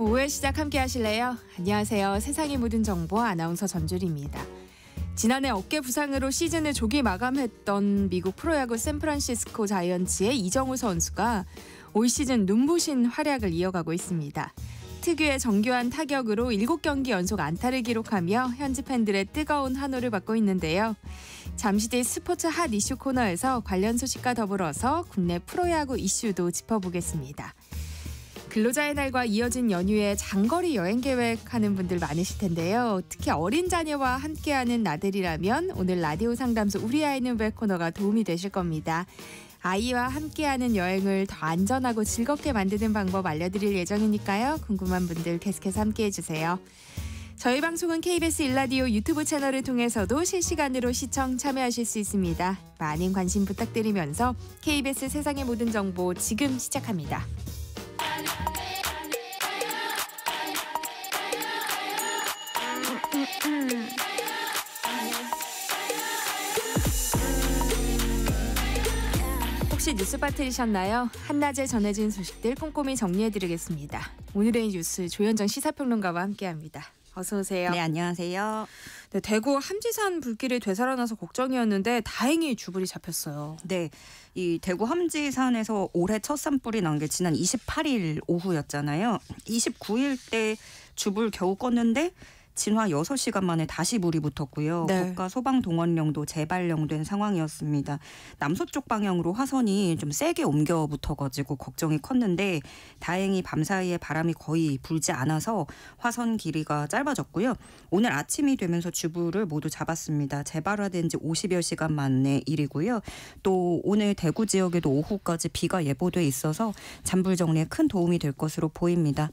5회 시작 함께 하실래요? 안녕하세요. 세상의 모든 정보 아나운서 전주리입니다. 지난해 어깨 부상으로 시즌을 조기 마감했던 미국 프로야구 샌프란시스코 자이언츠의 이정우 선수가 올 시즌 눈부신 활약을 이어가고 있습니다. 특유의 정교한 타격으로 7경기 연속 안타를 기록하며 현지 팬들의 뜨거운 환호를 받고 있는데요. 잠시 뒤 스포츠 핫 이슈 코너에서 관련 소식과 더불어서 국내 프로야구 이슈도 짚어보겠습니다. 근로자의 날과 이어진 연휴에 장거리 여행 계획하는 분들 많으실 텐데요. 특히 어린 자녀와 함께하는 나들이라면 오늘 라디오 상담소 우리 아이는 왜 코너가 도움이 되실 겁니다. 아이와 함께하는 여행을 더 안전하고 즐겁게 만드는 방법 알려드릴 예정이니까요. 궁금한 분들 계속해서 함께해주세요. 저희 방송은 KBS 1라디오 유튜브 채널을 통해서도 실시간으로 시청 참여하실 수 있습니다. 많은 관심 부탁드리면서 KBS 세상의 모든 정보 지금 시작합니다. 혹시 뉴스 빠뜨리셨나요? 한낮에 전해진 소식들 꼼꼼히 정리해드리겠습니다. 오늘의 뉴스 조현정 시사평론가와 함께합니다. 어서 오세요. 네, 안녕하세요. 네, 대구 함지산 불길이 되살아나서 걱정이었는데 다행히 주불이 잡혔어요. 네, 이 대구 함지산에서 올해 첫 산불이 난 게 지난 28일 오후였잖아요. 29일 때 주불 겨우 껐는데 진화 6시간 만에 다시 불이 붙었고요. 네. 국가 소방동원령도 재발령된 상황이었습니다. 남서쪽 방향으로 화선이 좀 세게 옮겨 붙어가지고 걱정이 컸는데 다행히 밤사이에 바람이 거의 불지 않아서 화선 길이가 짧아졌고요. 오늘 아침이 되면서 주불을 모두 잡았습니다. 재발화된 지 50여 시간 만의 일이고요. 또 오늘 대구 지역에도 오후까지 비가 예보돼 있어서 잔불 정리에 큰 도움이 될 것으로 보입니다.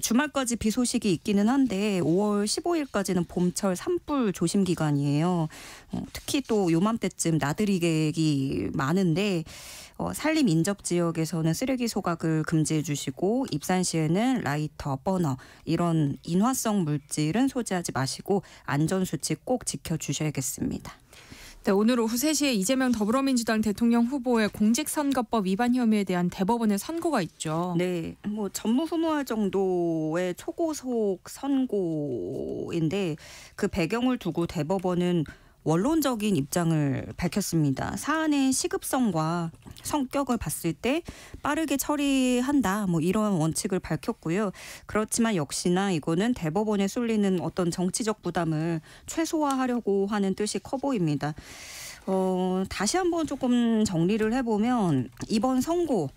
주말까지 비 소식이 있기는 한데 5월 15일까지는 봄철 산불 조심 기간이에요. 특히 또 요맘때쯤 나들이 계획이 많은데 산림 인접 지역에서는 쓰레기 소각을 금지해 주시고 입산 시에는 라이터, 버너 이런 인화성 물질은 소지하지 마시고 안전수칙 꼭 지켜주셔야겠습니다. 네, 오늘 오후 3시에 이재명 더불어민주당 대통령 후보의 공직선거법 위반 혐의에 대한 대법원의 선고가 있죠. 네, 뭐 전무후무할 정도의 초고속 선고인데 그 배경을 두고 대법원은 원론적인 입장을 밝혔습니다. 사안의 시급성과 성격을 봤을 때 빠르게 처리한다. 뭐 이런 원칙을 밝혔고요. 그렇지만 역시나 이거는 대법원에 쏠리는 어떤 정치적 부담을 최소화하려고 하는 뜻이 커 보입니다. 다시 한번 조금 정리를 해보면 이번 선고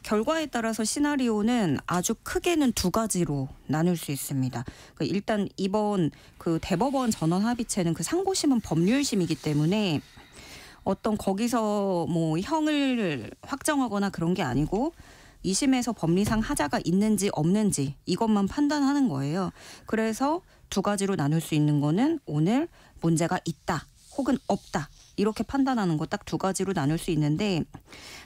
결과에 따라서 시나리오는 아주 크게는 두 가지로 나눌 수 있습니다. 일단 이번 그 대법원 전원 합의체는 그 상고심은 법률심이기 때문에 어떤 거기서 뭐 형을 확정하거나 그런 게 아니고 2심에서 법리상 하자가 있는지 없는지 이것만 판단하는 거예요. 그래서 두 가지로 나눌 수 있는 거는 오늘 문제가 있다 혹은 없다. 이렇게 판단하는 거 딱 두 가지로 나눌 수 있는데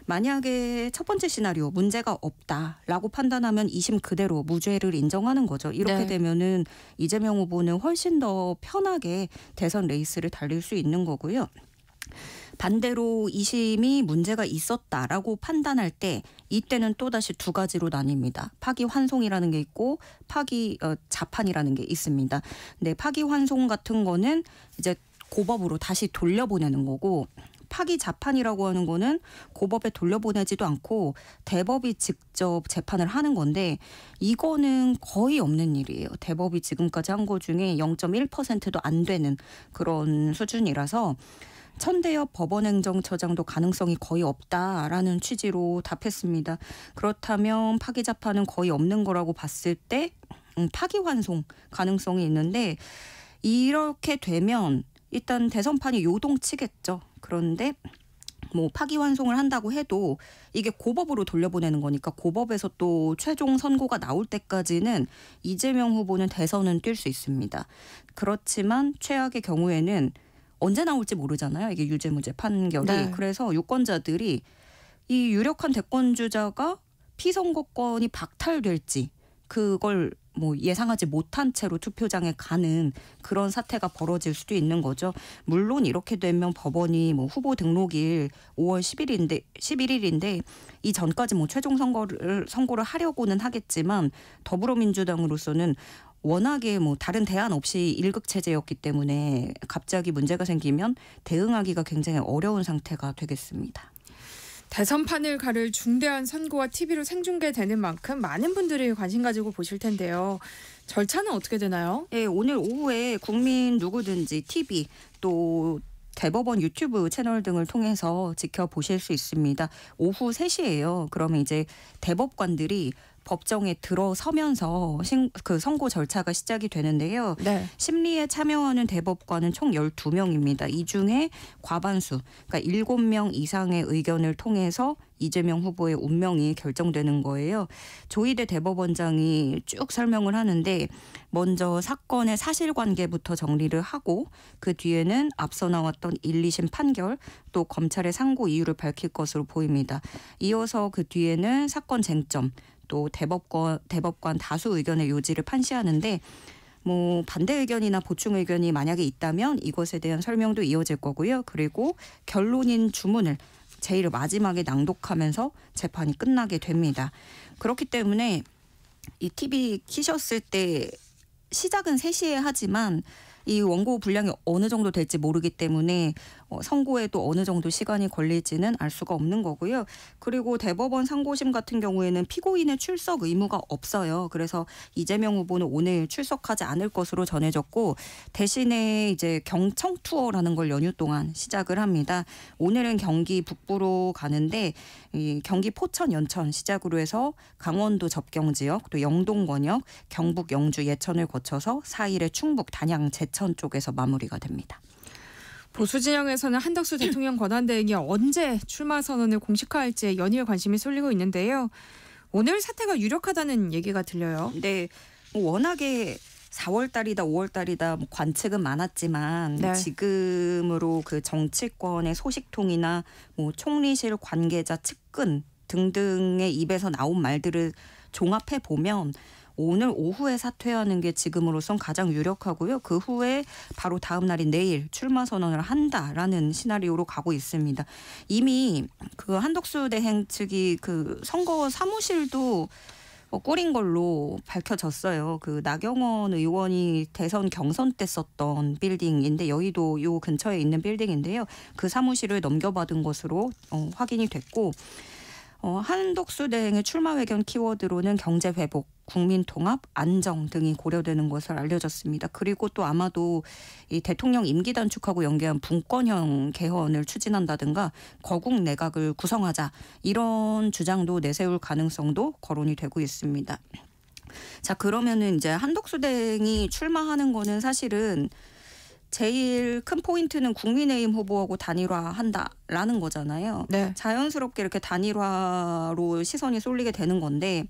만약에 첫 번째 시나리오 문제가 없다라고 판단하면 2심 그대로 무죄를 인정하는 거죠. 이렇게 네. 되면은 이재명 후보는 훨씬 더 편하게 대선 레이스를 달릴 수 있는 거고요. 반대로 2심이 문제가 있었다라고 판단할 때 이때는 또다시 두 가지로 나뉩니다. 파기환송이라는 게 있고 자판이라는 게 있습니다. 근데 파기환송 같은 거는 이제 고법으로 다시 돌려보내는 거고 파기자판이라고 하는 거는 고법에 돌려보내지도 않고 대법이 직접 재판을 하는 건데 이거는 거의 없는 일이에요. 대법이 지금까지 한 거 중에 0.1%도 안 되는 그런 수준이라서 천대엽 법원행정처장도 가능성이 거의 없다라는 취지로 답했습니다. 그렇다면 파기자판은 거의 없는 거라고 봤을 때 파기환송 가능성이 있는데 이렇게 되면 일단 대선판이 요동치겠죠. 그런데 뭐 파기환송을 한다고 해도 이게 고법으로 돌려보내는 거니까 고법에서 또 최종 선고가 나올 때까지는 이재명 후보는 대선은 뛸 수 있습니다. 그렇지만 최악의 경우에는 언제 나올지 모르잖아요. 이게 유죄무죄 판결이. 네. 그래서 유권자들이 이 유력한 대권주자가 피선거권이 박탈될지 그걸 뭐 예상하지 못한 채로 투표장에 가는 그런 사태가 벌어질 수도 있는 거죠. 물론 이렇게 되면 법원이 뭐 후보 등록일 5월 11일인데 이 전까지 뭐 최종 선고를 하려고는 하겠지만 더불어민주당으로서는 워낙에 뭐 다른 대안 없이 일극 체제였기 때문에 갑자기 문제가 생기면 대응하기가 굉장히 어려운 상태가 되겠습니다. 대선판을 가를 중대한 선거가 TV로 생중계되는 만큼 많은 분들이 관심 가지고 보실 텐데요. 절차는 어떻게 되나요? 네, 오늘 오후에 국민 누구든지 TV 또 대법원 유튜브 채널 등을 통해서 지켜보실 수 있습니다. 오후 3시예요. 그러면 이제 대법관들이 법정에 들어서면서 그 선고 절차가 시작이 되는데요. 네. 심리에 참여하는 대법관은 총 12명입니다. 이 중에 과반수, 그러니까 7명 이상의 의견을 통해서 이재명 후보의 운명이 결정되는 거예요. 조희대 대법원장이 쭉 설명을 하는데 먼저 사건의 사실관계부터 정리를 하고 그 뒤에는 앞서 나왔던 1, 2심 판결 또 검찰의 상고 이유를 밝힐 것으로 보입니다. 이어서 그 뒤에는 사건 쟁점 또 대법관 다수 의견의 요지를 판시하는데 뭐 반대 의견이나 보충 의견이 만약에 있다면 이것에 대한 설명도 이어질 거고요. 그리고 결론인 주문을 제일 마지막에 낭독하면서 재판이 끝나게 됩니다. 그렇기 때문에 이 TV 키셨을 때 시작은 3시에 하지만 이 원고 분량이 어느 정도 될지 모르기 때문에 선고에도 어느 정도 시간이 걸릴지는 알 수가 없는 거고요. 그리고 대법원 상고심 같은 경우에는 피고인의 출석 의무가 없어요. 그래서 이재명 후보는 오늘 출석하지 않을 것으로 전해졌고 대신에 이제 경청 투어라는 걸 연휴 동안 시작을 합니다. 오늘은 경기 북부로 가는데 이 경기 포천 연천 시작으로 해서 강원도 접경 지역 또 영동 권역 경북 영주 예천을 거쳐서 4일에 충북 단양 제천 쪽에서 마무리가 됩니다. 보수 진영에서는 한덕수 대통령 권한대행이 언제 출마 선언을 공식화할지에 연이어 관심이 쏠리고 있는데요. 오늘 사태가 유력하다는 얘기가 들려요. 네, 워낙에 4월 달이다 5월 달이다 뭐 관측은 많았지만 네. 지금으로 그 정치권의 소식통이나 뭐 총리실 관계자 측근 등등의 입에서 나온 말들을 종합해 보면 오늘 오후에 사퇴하는 게 지금으로선 가장 유력하고요. 그 후에 바로 다음 날인 내일 출마 선언을 한다라는 시나리오로 가고 있습니다. 이미 그 한덕수 대행 측이 그 선거 사무실도 꾸린 걸로 밝혀졌어요. 그 나경원 의원이 대선 경선 때 썼던 빌딩인데 여의도 요 근처에 있는 빌딩인데요. 그 사무실을 넘겨받은 것으로 확인이 됐고 한덕수 대행의 출마 회견 키워드로는 경제 회복, 국민 통합, 안정 등이 고려되는 것을 알려졌습니다. 그리고 또 아마도 이 대통령 임기 단축하고 연계한 분권형 개헌을 추진한다든가 거국 내각을 구성하자 이런 주장도 내세울 가능성도 거론이 되고 있습니다. 자, 그러면은 이제 한덕수 대행이 출마하는 거는 사실은 제일 큰 포인트는 국민의힘 후보하고 단일화한다라는 거잖아요. 네. 자연스럽게 이렇게 단일화로 시선이 쏠리게 되는 건데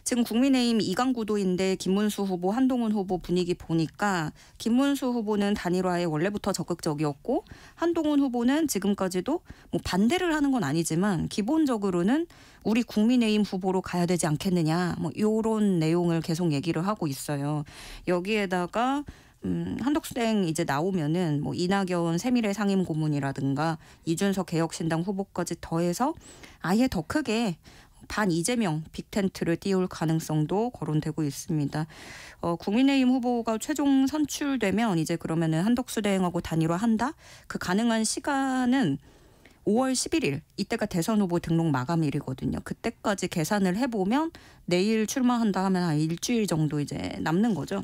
지금 국민의힘 이강 구도인데 김문수 후보, 한동훈 후보 분위기 보니까 김문수 후보는 단일화에 원래부터 적극적이었고 한동훈 후보는 지금까지도 뭐 반대를 하는 건 아니지만 기본적으로는 우리 국민의힘 후보로 가야 되지 않겠느냐 뭐 이런 내용을 계속 얘기를 하고 있어요. 여기에다가 한덕수 대행 이제 나오면은 뭐 이낙연 세미래 상임 고문이라든가 이준석 개혁신당 후보까지 더해서 아예 더 크게 반 이재명 빅텐트를 띄울 가능성도 거론되고 있습니다. 국민의힘 후보가 최종 선출되면 이제 그러면은 한덕수 대행하고 단일화한다? 그 가능한 시간은 5월 11일 이때가 대선 후보 등록 마감일이거든요. 그때까지 계산을 해보면 내일 출마한다 하면 한 일주일 정도 이제 남는 거죠.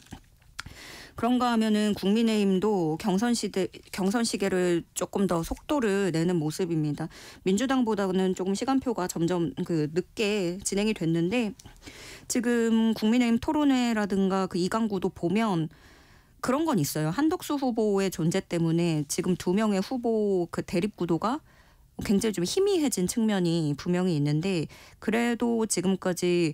그런가 하면은 국민의힘도 경선 시계를 조금 더 속도를 내는 모습입니다. 민주당보다는 조금 시간표가 점점 늦게 진행이 됐는데 지금 국민의힘 토론회라든가 그 이강구도 보면 그런 건 있어요. 한덕수 후보의 존재 때문에 지금 2명의 후보 그 대립 구도가 굉장히 좀 희미해진 측면이 분명히 있는데 그래도 지금까지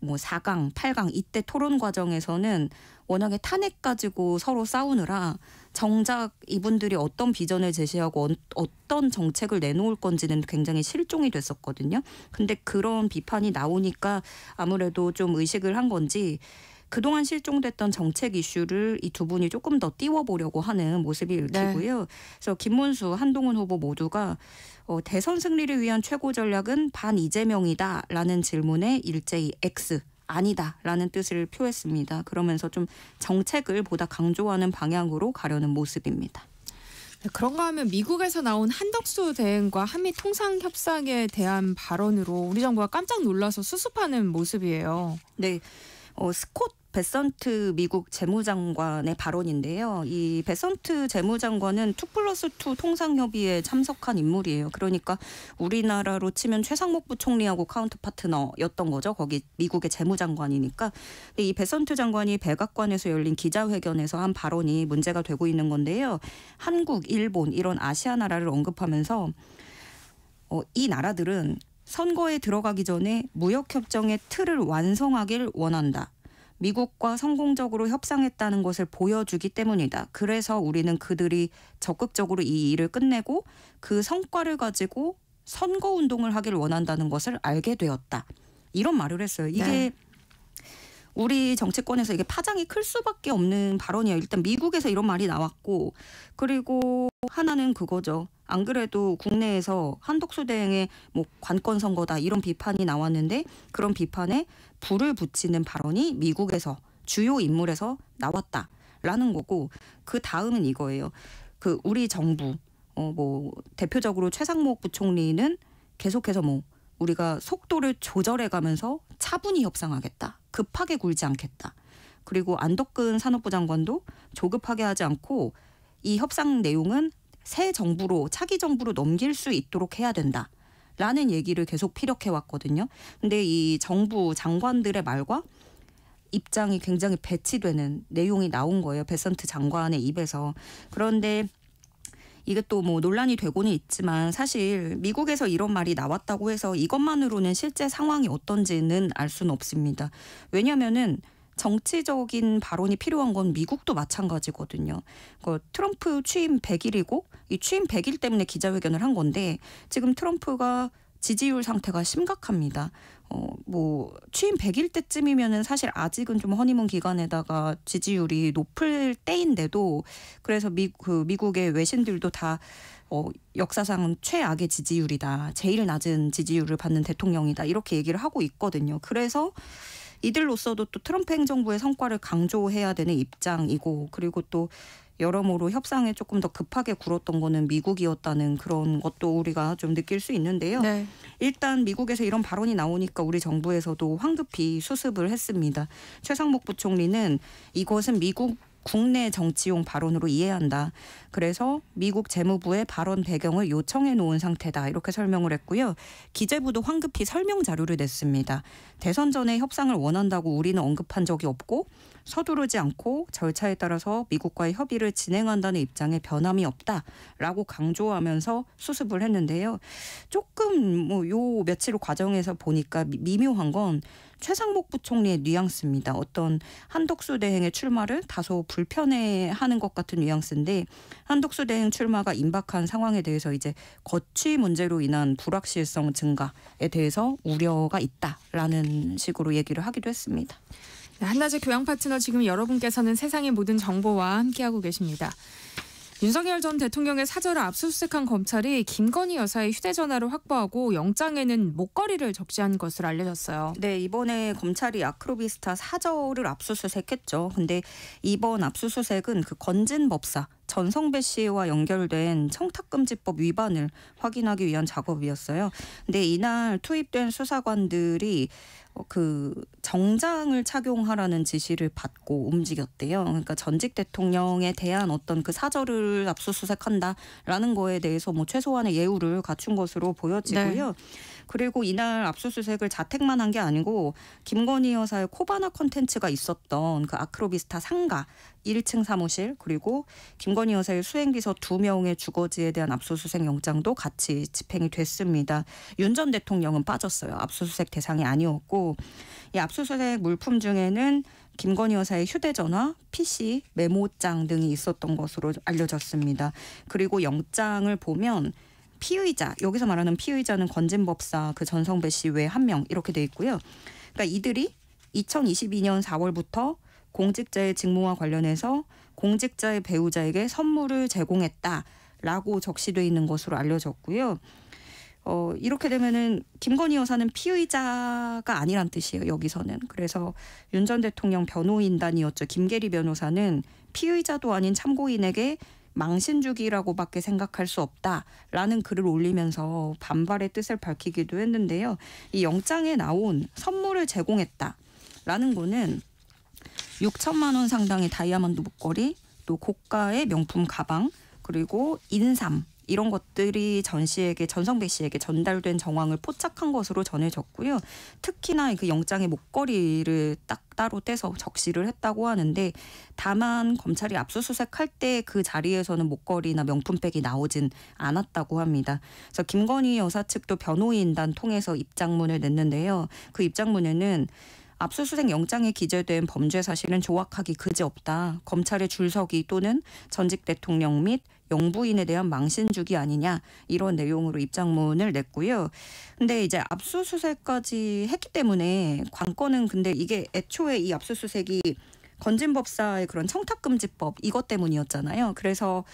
뭐 4강, 8강 이때 토론 과정에서는 워낙에 탄핵 가지고 서로 싸우느라 정작 이분들이 어떤 비전을 제시하고 어떤 정책을 내놓을 건지는 굉장히 실종이 됐었거든요. 근데 그런 비판이 나오니까 아무래도 좀 의식을 한 건지 그동안 실종됐던 정책 이슈를 이 두 분이 조금 더 띄워보려고 하는 모습이 읽히고요. 네. 그래서 김문수, 한동훈 후보 모두가 대선 승리를 위한 최고 전략은 반 이재명이다라는 질문에 일제히 X. 아니다라는 뜻을 표했습니다. 그러면서 좀 정책을 보다 강조하는 방향으로 가려는 모습입니다. 네, 그런가 하면 미국에서 나온 한덕수 대행과 한미 통상 협상에 대한 발언으로 우리 정부가 깜짝 놀라서 수습하는 모습이에요. 네, 스콧 베선트 미국 재무장관의 발언인데요. 이 베선트 재무장관은 2+2 통상협의에 참석한 인물이에요. 그러니까 우리나라로 치면 최상목 부총리하고 카운터 파트너였던 거죠. 거기 미국의 재무장관이니까. 근데 이 베선트 장관이 백악관에서 열린 기자회견에서 한 발언이 문제가 되고 있는 건데요. 한국, 일본 이런 아시아 나라를 언급하면서 이 나라들은 선거에 들어가기 전에 무역협정의 틀을 완성하길 원한다. 미국과 성공적으로 협상했다는 것을 보여주기 때문이다. 그래서 우리는 그들이 적극적으로 이 일을 끝내고 그 성과를 가지고 선거운동을 하길 원한다는 것을 알게 되었다. 이런 말을 했어요. 이게 네. 우리 정치권에서 이게 파장이 클 수밖에 없는 발언이에요. 일단 미국에서 이런 말이 나왔고 그리고 하나는 그거죠. 안 그래도 국내에서 한덕수 대행의 관건 선거다 이런 비판이 나왔는데 그런 비판에 불을 붙이는 발언이 미국에서 주요 인물에서 나왔다라는 거고 그 다음은 이거예요. 그 우리 정부 대표적으로 최상목 부총리는 계속해서 우리가 속도를 조절해가면서 차분히 협상하겠다. 급하게 굴지 않겠다. 그리고 안덕근 산업부 장관도 조급하게 하지 않고 이 협상 내용은 새 정부로 차기 정부로 넘길 수 있도록 해야 된다라는 얘기를 계속 피력해왔거든요. 근데 이 정부 장관들의 말과 입장이 굉장히 배치되는 내용이 나온 거예요. 베선트 장관의 입에서. 그런데 이게 또 논란이 되고는 있지만 사실 미국에서 이런 말이 나왔다고 해서 이것만으로는 실제 상황이 어떤지는 알 수는 없습니다. 왜냐하면은 정치적인 발언이 필요한 건 미국도 마찬가지거든요. 트럼프 취임 100일이고 이 취임 100일 때문에 기자회견을 한 건데 지금 트럼프가 지지율 상태가 심각합니다. 취임 100일 때쯤이면은 사실 아직은 좀 허니문 기간에다가 지지율이 높을 때인데도 그래서 미국의 외신들도 다 역사상 최악의 지지율이다. 제일 낮은 지지율을 받는 대통령이다. 이렇게 얘기를 하고 있거든요. 그래서 이들로서도 또 트럼프 행정부의 성과를 강조해야 되는 입장이고 그리고 또 여러모로 협상에 조금 더 급하게 굴었던 거는 미국이었다는 그런 것도 우리가 좀 느낄 수 있는데요. 네. 일단 미국에서 이런 발언이 나오니까 우리 정부에서도 황급히 수습을 했습니다. 최상목 부총리는 이것은 미국 국내 정치용 발언으로 이해한다. 그래서 미국 재무부의 발언 배경을 요청해 놓은 상태다. 이렇게 설명을 했고요. 기재부도 황급히 설명 자료를 냈습니다. 대선 전에 협상을 원한다고 우리는 언급한 적이 없고 서두르지 않고 절차에 따라서 미국과의 협의를 진행한다는 입장에 변함이 없다라고 강조하면서 수습을 했는데요. 조금 요 며칠 과정에서 보니까 미묘한 건 최상목 부총리의 뉘앙스입니다. 어떤 한덕수 대행의 출마를 다소 불편해하는 것 같은 뉘앙스인데 한덕수 대행 출마가 임박한 상황에 대해서 이제 거취 문제로 인한 불확실성 증가에 대해서 우려가 있다라는 식으로 얘기를 하기도 했습니다. 네, 한낮의 교양 파트너 지금 여러분께서는 세상의 모든 정보와 함께하고 계십니다. 윤석열 전 대통령의 사저를 압수수색한 검찰이 김건희 여사의 휴대전화를 확보하고 영장에는 목걸이를 적시한 것으로 알려졌어요. 네, 이번에 검찰이 아크로비스타 사저를 압수수색했죠. 근데 이번 압수수색은 그 건진 법사 전성배 씨와 연결된 청탁금지법 위반을 확인하기 위한 작업이었어요. 근데 이날 투입된 수사관들이 그 정장을 착용하라는 지시를 받고 움직였대요. 그러니까 전직 대통령에 대한 어떤 그 사저를 압수수색한다라는 거에 대해서 최소한의 예우를 갖춘 것으로 보여지고요. 네. 그리고 이날 압수수색을 자택만 한 게 아니고 김건희 여사의 코바나 콘텐츠가 있었던 그 아크로비스타 상가 1층 사무실 그리고 김건희 여사의 수행비서 2명의 주거지에 대한 압수수색 영장도 같이 집행이 됐습니다. 윤 전 대통령은 빠졌어요. 압수수색 대상이 아니었고 이 압수수색 물품 중에는 김건희 여사의 휴대전화, PC, 메모장 등이 있었던 것으로 알려졌습니다. 그리고 영장을 보면 피의자, 여기서 말하는 피의자는 건진 법사 그 전성배 씨 외 1명 이렇게 돼 있고요. 그러니까 이들이 2022년 4월부터 공직자의 직무와 관련해서 공직자의 배우자에게 선물을 제공했다라고 적시돼 있는 것으로 알려졌고요. 이렇게 되면은 김건희 여사는 피의자가 아니란 뜻이에요. 여기서는. 그래서 윤 전 대통령 변호인단이었죠. 김계리 변호사는 피의자도 아닌 참고인에게 망신 주기라고밖에 생각할 수 없다라는 글을 올리면서 반발의 뜻을 밝히기도 했는데요. 이 영장에 나온 선물을 제공했다라는 거는 6천만 원 상당의 다이아몬드 목걸이, 또 고가의 명품 가방, 그리고 인삼 이런 것들이 전성배 씨에게 전달된 정황을 포착한 것으로 전해졌고요. 특히나 그 영장의 목걸이를 딱 따로 떼서 적시를 했다고 하는데, 다만 검찰이 압수수색할 때 그 자리에서는 목걸이나 명품백이 나오진 않았다고 합니다. 그래서 김건희 여사 측도 변호인단 통해서 입장문을 냈는데요. 그 입장문에는 압수수색 영장에 기재된 범죄 사실은 조악하기 그지없다. 검찰의 줄서기 또는 전직 대통령 및 영부인에 대한 망신주기 아니냐, 이런 내용으로 입장문을 냈고요. 근데 이제 압수수색까지 했기 때문에 관건은, 근데 이게 애초에 이 압수수색이 건진법사의 그런 청탁금지법 이것 때문이었잖아요. 그래서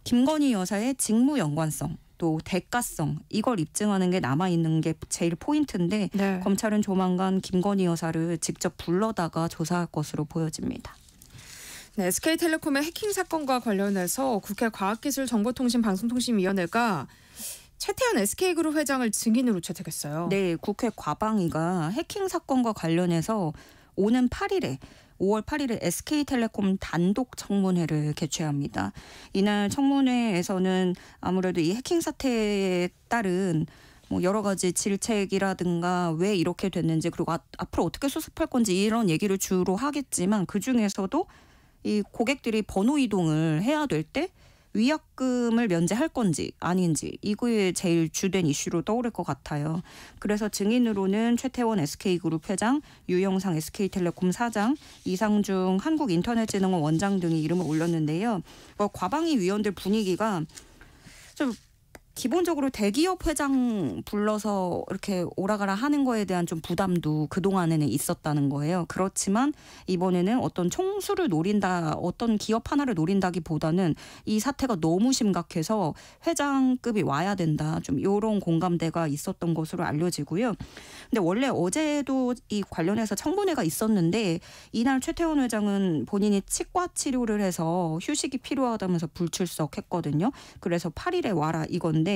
김건희 여사의 직무 연관성, 또 대가성, 이걸 입증하는 게 남아있는 게 제일 포인트인데, 네. 검찰은 조만간 김건희 여사를 직접 불러다가 조사할 것으로 보여집니다. 네, SK텔레콤의 해킹 사건과 관련해서 국회 과학기술정보통신방송통신위원회가 최태원 SK그룹 회장을 증인으로 채택했어요. 네, 국회 과방위가 해킹 사건과 관련해서 오는 8일에 5월 8일에 SK텔레콤 단독 청문회를 개최합니다. 이날 청문회에서는 아무래도 이 해킹 사태에 따른 여러 가지 질책이라든가 왜 이렇게 됐는지, 그리고 앞으로 어떻게 수습할 건지 이런 얘기를 주로 하겠지만, 그중에서도 이 고객들이 번호 이동을 해야 될 때 위약금을 면제할 건지 아닌지, 이거에 제일 주된 이슈로 떠오를 것 같아요. 그래서 증인으로는 최태원 SK그룹 회장, 유영상 SK텔레콤 사장, 이상중 한국인터넷진흥원 원장 등이 이름을 올렸는데요. 과방위 위원들 분위기가 좀 기본적으로 대기업 회장 불러서 이렇게 오라가라 하는 거에 대한 좀 부담도 그동안에는 있었다는 거예요. 그렇지만 이번에는 어떤 총수를 노린다, 어떤 기업 하나를 노린다기보다는 이 사태가 너무 심각해서 회장급이 와야 된다, 좀 이런 공감대가 있었던 것으로 알려지고요. 근데 원래 어제도 이 관련해서 청문회가 있었는데, 이날 최태원 회장은 본인이 치과 치료를 해서 휴식이 필요하다면서 불출석했거든요. 그래서 8일에 와라 이건데,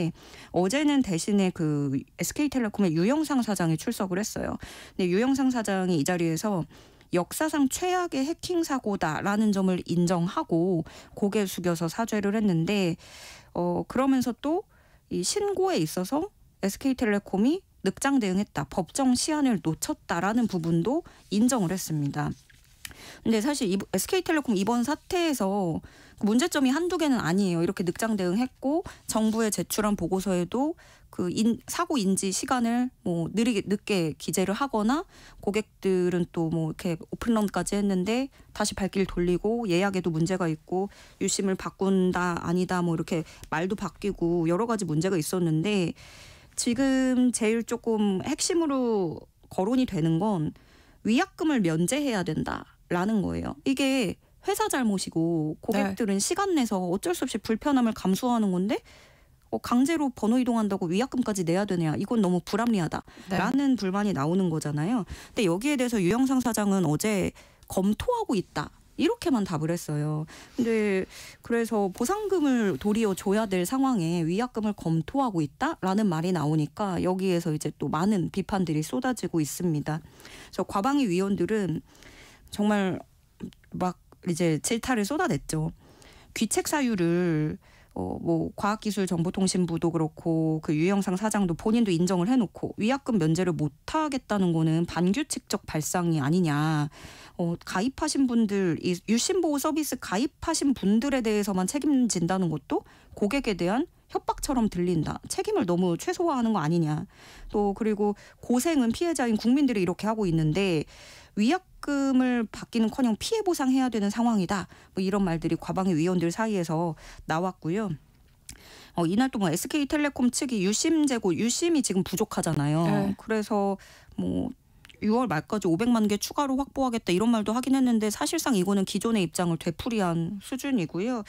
어제는 대신에 그 SK텔레콤의 유영상 사장이 출석을 했어요. 근데 유영상 사장이 이 자리에서 역사상 최악의 해킹 사고다라는 점을 인정하고 고개 숙여서 사죄를 했는데, 그러면서 또 이 신고에 있어서 SK텔레콤이 늑장 대응했다, 법정 시한을 놓쳤다라는 부분도 인정을 했습니다. 근데 사실 SK텔레콤 이번 사태에서 문제점이 한두 개는 아니에요. 이렇게 늑장 대응했고, 정부에 제출한 보고서에도 그 사고 인지 시간을 늦게 기재를 하거나, 고객들은 또 이렇게 오픈런까지 했는데 다시 발길 돌리고, 예약에도 문제가 있고, 유심을 바꾼다 아니다 이렇게 말도 바뀌고 여러 가지 문제가 있었는데, 지금 제일 조금 핵심으로 거론이 되는 건 위약금을 면제해야 된다라는 거예요. 이게 회사 잘못이고 고객들은 시간 내서 어쩔 수 없이 불편함을 감수하는 건데, 강제로 번호 이동한다고 위약금까지 내야 되냐, 이건 너무 불합리하다라는 불만이 나오는 거잖아요. 근데 여기에 대해서 유영상 사장은 어제 검토하고 있다, 이렇게만 답을 했어요. 근데 그래서 보상금을 도리어 줘야 될 상황에 위약금을 검토하고 있다라는 말이 나오니까 여기에서 이제 또 많은 비판들이 쏟아지고 있습니다. 그래서 과방위 위원들은 정말 막 이제 질타를 쏟아냈죠. 귀책 사유를 과학기술정보통신부도 그렇고 그 유영상 사장도 본인도 인정을 해놓고 위약금 면제를 못하겠다는 거는 반규칙적 발상이 아니냐. 가입하신 분들, 이 유심보호 서비스 가입하신 분들에 대해서만 책임진다는 것도 고객에 대한 협박처럼 들린다. 책임을 너무 최소화하는 거 아니냐. 또 그리고 고생은 피해자인 국민들이 이렇게 하고 있는데 위약금을 받기는커녕 피해 보상해야 되는 상황이다. 이런 말들이 과방위 위원들 사이에서 나왔고요. 이날 또 SK텔레콤 측이 유심이 지금 부족하잖아요. 그래서 6월 말까지 500만 개 추가로 확보하겠다 이런 말도 하긴 했는데 사실상 이거는 기존의 입장을 되풀이한 수준이고요.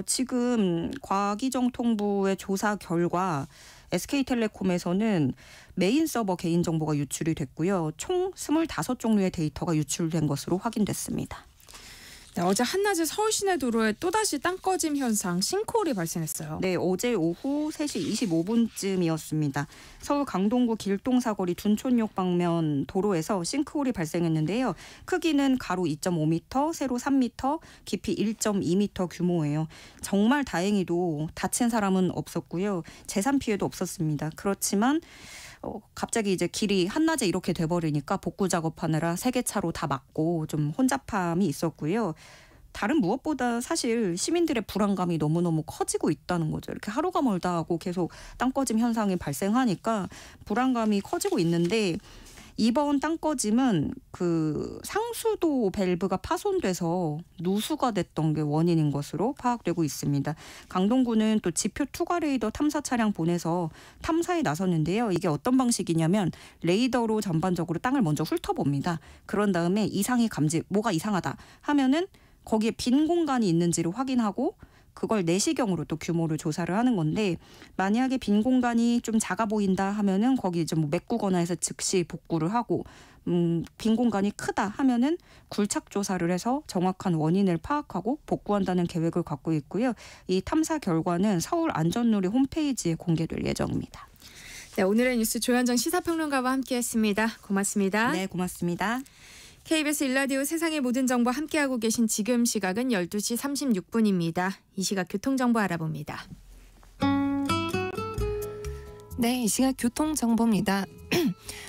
지금 과기정통부의 조사 결과 SK텔레콤에서는 메인 서버 개인정보가 유출이 됐고요. 총 25종류의 데이터가 유출된 것으로 확인됐습니다. 네, 어제 한낮에 서울 시내 도로에 또다시 땅 꺼짐 현상, 싱크홀이 발생했어요. 네, 어제 오후 3시 25분쯤이었습니다. 서울 강동구 길동사거리 둔촌역 방면 도로에서 싱크홀이 발생했는데요. 크기는 가로 2.5m, 세로 3m, 깊이 1.2m 규모예요. 정말 다행히도 다친 사람은 없었고요. 재산 피해도 없었습니다. 그렇지만 갑자기 이제 길이 한낮에 이렇게 돼버리니까 복구 작업하느라 3개 차로 다 막고 좀 혼잡함이 있었고요. 다른 무엇보다 사실 시민들의 불안감이 너무너무 커지고 있다는 거죠. 이렇게 하루가 멀다 하고 계속 땅 꺼짐 현상이 발생하니까 불안감이 커지고 있는데 이번 땅 꺼짐은 그 상수도 밸브가 파손돼서 누수가 됐던 게 원인인 것으로 파악되고 있습니다. 강동구는 또 지표 투과 레이더 탐사 차량 보내서 탐사에 나섰는데요. 이게 어떤 방식이냐면 레이더로 전반적으로 땅을 먼저 훑어봅니다. 그런 다음에 이상이 뭐가 이상하다 하면은 거기에 빈 공간이 있는지를 확인하고 그걸 내시경으로 또 규모를 조사를 하는 건데 만약에 빈 공간이 좀 작아 보인다 하면은 거기 이제 뭐 메꾸거나 해서 즉시 복구를 하고 빈 공간이 크다 하면은 굴착 조사를 해서 정확한 원인을 파악하고 복구한다는 계획을 갖고 있고요. 이 탐사 결과는 서울 안전누리 홈페이지에 공개될 예정입니다. 네, 오늘의 뉴스 조현정 시사평론가와 함께했습니다. 고맙습니다. 네, 고맙습니다. KBS 1라디오 세상의 모든 정보 함께하고 계신 지금 시각은 12시 36분입니다. 이 시각 교통정보 알아봅니다. 네, 이 시각 교통정보입니다.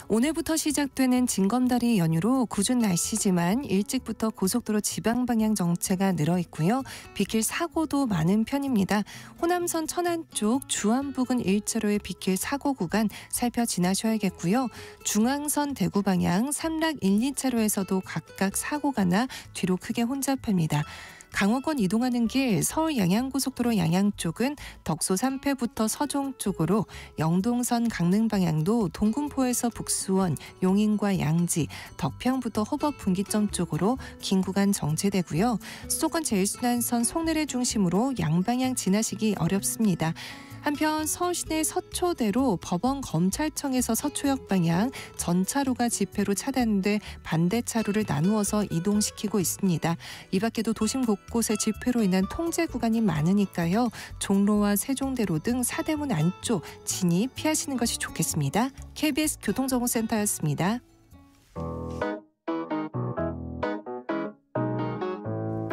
오늘부터 시작되는 징검다리 연휴로 궂은 날씨지만 일찍부터 고속도로 지방 방향 정체가 늘어 있고요. 빗길 사고도 많은 편입니다. 호남선 천안 쪽 주안 부근 1차로의 빗길 사고 구간 살펴 지나셔야겠고요. 중앙선 대구 방향 삼락 1, 2차로에서도 각각 사고가 나 뒤로 크게 혼잡합니다. 강원권 이동하는 길 서울 양양고속도로 양양 쪽은 덕소 3패부터 서종 쪽으로, 영동선 강릉 방향도 동군포에서 북수원, 용인과 양지, 덕평부터 호법 분기점 쪽으로 긴 구간 정체되고요. 수도권 제일순환선 송내를 중심으로 양방향 지나시기 어렵습니다. 한편 서울시내 서초대로 법원 검찰청에서 서초역 방향 전차로가 집회로 차단돼 반대 차로를 나누어서 이동시키고 있습니다. 이 밖에도 도심 곳곳에 집회로 인한 통제 구간이 많으니까요. 종로와 세종대로 등 사대문 안쪽 진입 피하시는 것이 좋겠습니다. KBS 교통정보센터였습니다.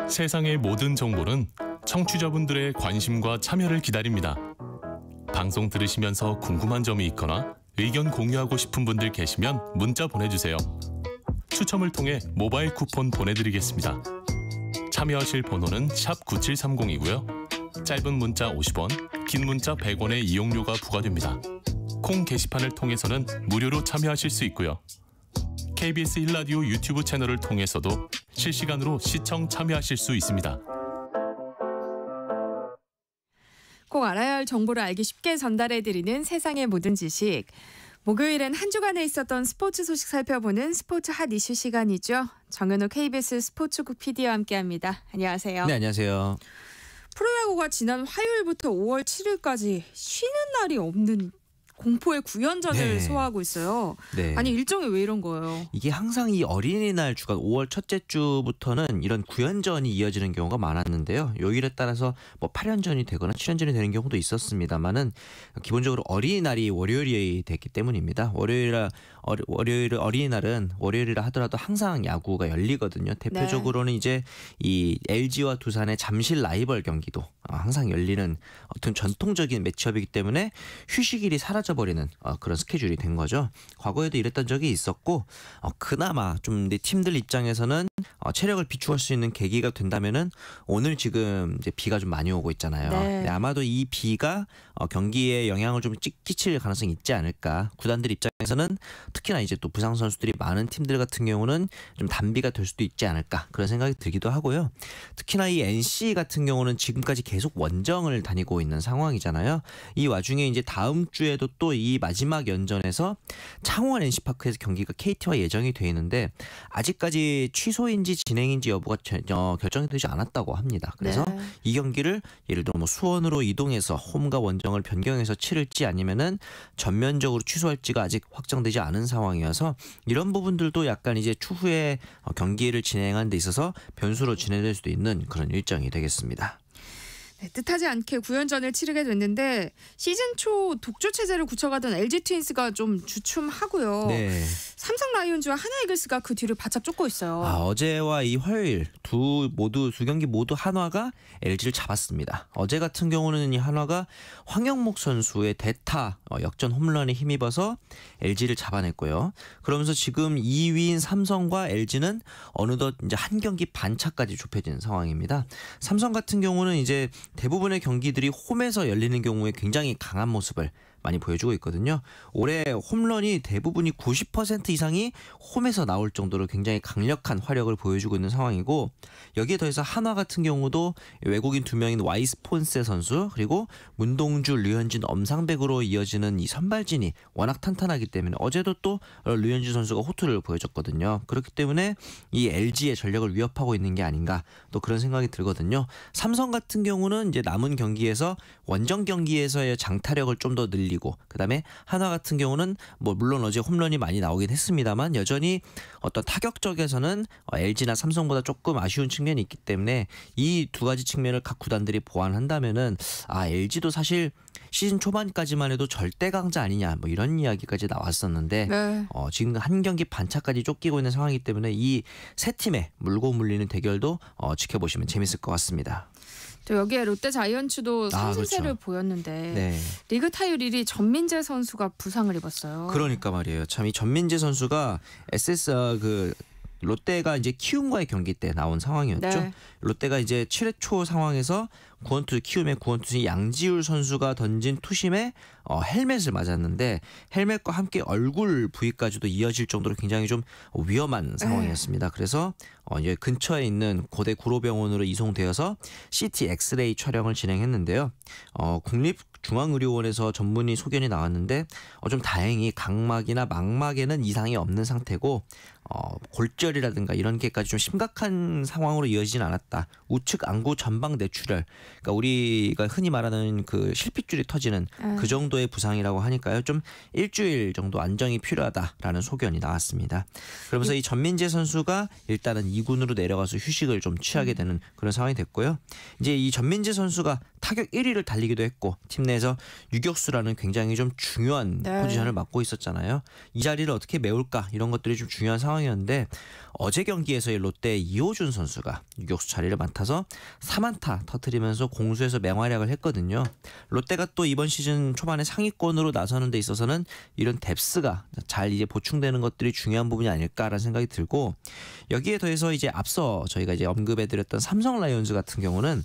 세상의 모든 정보는 청취자분들의 관심과 참여를 기다립니다. 방송 들으시면서 궁금한 점이 있거나 의견 공유하고 싶은 분들 계시면 문자 보내주세요. 추첨을 통해 모바일 쿠폰 보내드리겠습니다. 참여하실 번호는 샵 9730이고요. 짧은 문자 50원, 긴 문자 100원의 이용료가 부과됩니다. 콩 게시판을 통해서는 무료로 참여하실 수 있고요. KBS 1라디오 유튜브 채널을 통해서도 실시간으로 시청 참여하실 수 있습니다. 꼭 알아야 할 정보를 알기 쉽게 전달해드리는 세상의 모든 지식. 목요일엔 한 주간에 있었던 스포츠 소식 살펴보는 스포츠 핫 이슈 시간이죠. 정은호 KBS 스포츠국 PD와 함께합니다. 안녕하세요. 네, 안녕하세요. 프로야구가 지난 화요일부터 5월 7일까지 쉬는 날이 없는 공포의 9연전을 네. 소화하고 있어요. 네. 아니 일정이 왜 이런 거예요? 이게 항상 이 어린이날 주간 5월 첫째 주부터는 이런 9연전이 이어지는 경우가 많았는데요. 요일에 따라서 뭐 8연전이 되거나 7연전이 되는 경우도 있었습니다만은 기본적으로 어린이날이 월요일이 됐기 때문입니다. 월요일 어린이날은 월요일이라 하더라도 항상 야구가 열리거든요. 대표적으로는 이제 이 LG와 두산의 잠실 라이벌 경기도 항상 열리는 어떤 전통적인 매치업이기 때문에 휴식일이 사라져버리는 그런 스케줄이 된 거죠. 과거에도 이랬던 적이 있었고 그나마 좀 팀들 입장에서는 체력을 비축할 수 있는 계기가 된다면은 오늘 지금 이제 비가 좀 많이 오고 있잖아요. 네. 네, 아마도 이 비가 경기에 영향을 좀 끼칠 가능성이 있지 않을까. 구단들 입장에서는 특히나 이제 또 부상 선수들이 많은 팀들 같은 경우는 좀 단비가 될 수도 있지 않을까 그런 생각이 들기도 하고요. 특히나 이 NC 같은 경우는 지금까지 계속 원정을 다니고 있는 상황이잖아요. 이 와중에 이제 다음 주에도 또 이 마지막 연전에서 창원 NC파크에서 경기가 KT와 예정이 돼 있는데 아직까지 취소인지 진행인지 여부가 전혀 결정이 되지 않았다고 합니다. 그래서 네. 이 경기를 예를 들어 뭐 수원으로 이동해서 홈과 원정을 변경해서 치를지 아니면은 전면적으로 취소할지가 아직 확정되지 않은 상황이어서 이런 부분들도 약간 이제 추후에 경기를 진행하는 데 있어서 변수로 진행될 수도 있는 그런 일정이 되겠습니다. 네, 뜻하지 않게 9연전을 치르게 됐는데 시즌 초 독주 체제를 굳혀가던 LG 트윈스가 좀 주춤하고요. 네. 삼성 라이온즈와 하나 이글스가 그 뒤를 바짝 쫓고 있어요. 어제와 이 화요일 두 경기 모두 한화가 LG를 잡았습니다. 어제 같은 경우는 이 한화가 황영목 선수의 대타 역전 홈런에 힘입어서 LG를 잡아냈고요. 그러면서 지금 2위인 삼성과 LG는 어느덧 이제 한 경기 반 차까지 좁혀진 상황입니다. 삼성 같은 경우는 이제 대부분의 경기들이 홈에서 열리는 경우에 굉장히 강한 모습을 많이 보여주고 있거든요. 올해 홈런이 대부분이 90% 이상이 홈에서 나올 정도로 굉장히 강력한 화력을 보여주고 있는 상황이고 여기에 더해서 한화 같은 경우도 외국인 2명인 와이스폰세 선수 그리고 문동주, 류현진, 엄상백으로 이어지는 이 선발진이 워낙 탄탄하기 때문에 어제도 또 류현진 선수가 호투를 보여줬거든요. 그렇기 때문에 이 LG의 전력을 위협하고 있는 게 아닌가 또 그런 생각이 들거든요. 삼성 같은 경우는 이제 남은 경기에서 원정 경기에서의 장타력을 좀 더 늘리고 그다음에 한화 같은 경우는 뭐 물론 어제 홈런이 많이 나오긴 했습니다만 여전히 어떤 타격적에서는 LG나 삼성보다 조금 아쉬운 측면이 있기 때문에 이 두 가지 측면을 각 구단들이 보완한다면은 LG도 사실 시즌 초반까지만 해도 절대 강자 아니냐 뭐 이런 이야기까지 나왔었는데 네. 지금 한 경기 반차까지 쫓기고 있는 상황이기 때문에 이 세 팀의 물고 물리는 대결도 지켜보시면 재밌을 것 같습니다. 또 여기에 롯데 자이언츠도 상승세를 그렇죠. 보였는데 네. 리그 타율 1위 전민재 선수가 부상을 입었어요. 그러니까 말이에요. 참 이 전민재 선수가 롯데가 이제 키움과의 경기 때 나온 상황이었죠. 네. 롯데가 이제 7회 초 상황에서 키움의 구원투수 양지울 선수가 던진 투심에 헬멧을 맞았는데 헬멧과 함께 얼굴 부위까지도 이어질 정도로 굉장히 좀 위험한 상황이었습니다. 그래서 이제 근처에 있는 고대 구로병원으로 이송되어서 CT 엑스레이 촬영을 진행했는데요. 국립중앙의료원에서 전문의 소견이 나왔는데 좀 다행히 각막이나 망막에는 이상이 없는 상태고 골절이라든가 이런 게까지 좀 심각한 상황으로 이어지진 않았다. 우측 안구 전방 뇌출혈, 그러니까 우리가 흔히 말하는 그 실핏줄이 터지는 그 정도의 부상이라고 하니까요. 좀 일주일 정도 안정이 필요하다라는 소견이 나왔습니다. 그러면서 이 전민재 선수가 일단은 2군으로 내려가서 휴식을 좀 취하게 되는 그런 상황이 됐고요. 이제 이 전민재 선수가 타격 1위를 달리기도 했고 팀 내에서 유격수라는 굉장히 좀 중요한 네. 포지션을 맡고 있었잖아요. 이 자리를 어떻게 메울까 이런 것들이 좀 중요한 상황이었는데 어제 경기에서 롯데 이호준 선수가 유격수 자리를 맡아서 3안타 터뜨리면서 공수에서 맹활약을 했거든요. 롯데가 또 이번 시즌 초반에 상위권으로 나서는 데 있어서는 이런 뎁스가 잘 이제 보충되는 것들이 중요한 부분이 아닐까라는 생각이 들고 여기에 더해서 이제 앞서 저희가 이제 언급해드렸던 삼성 라이온즈 같은 경우는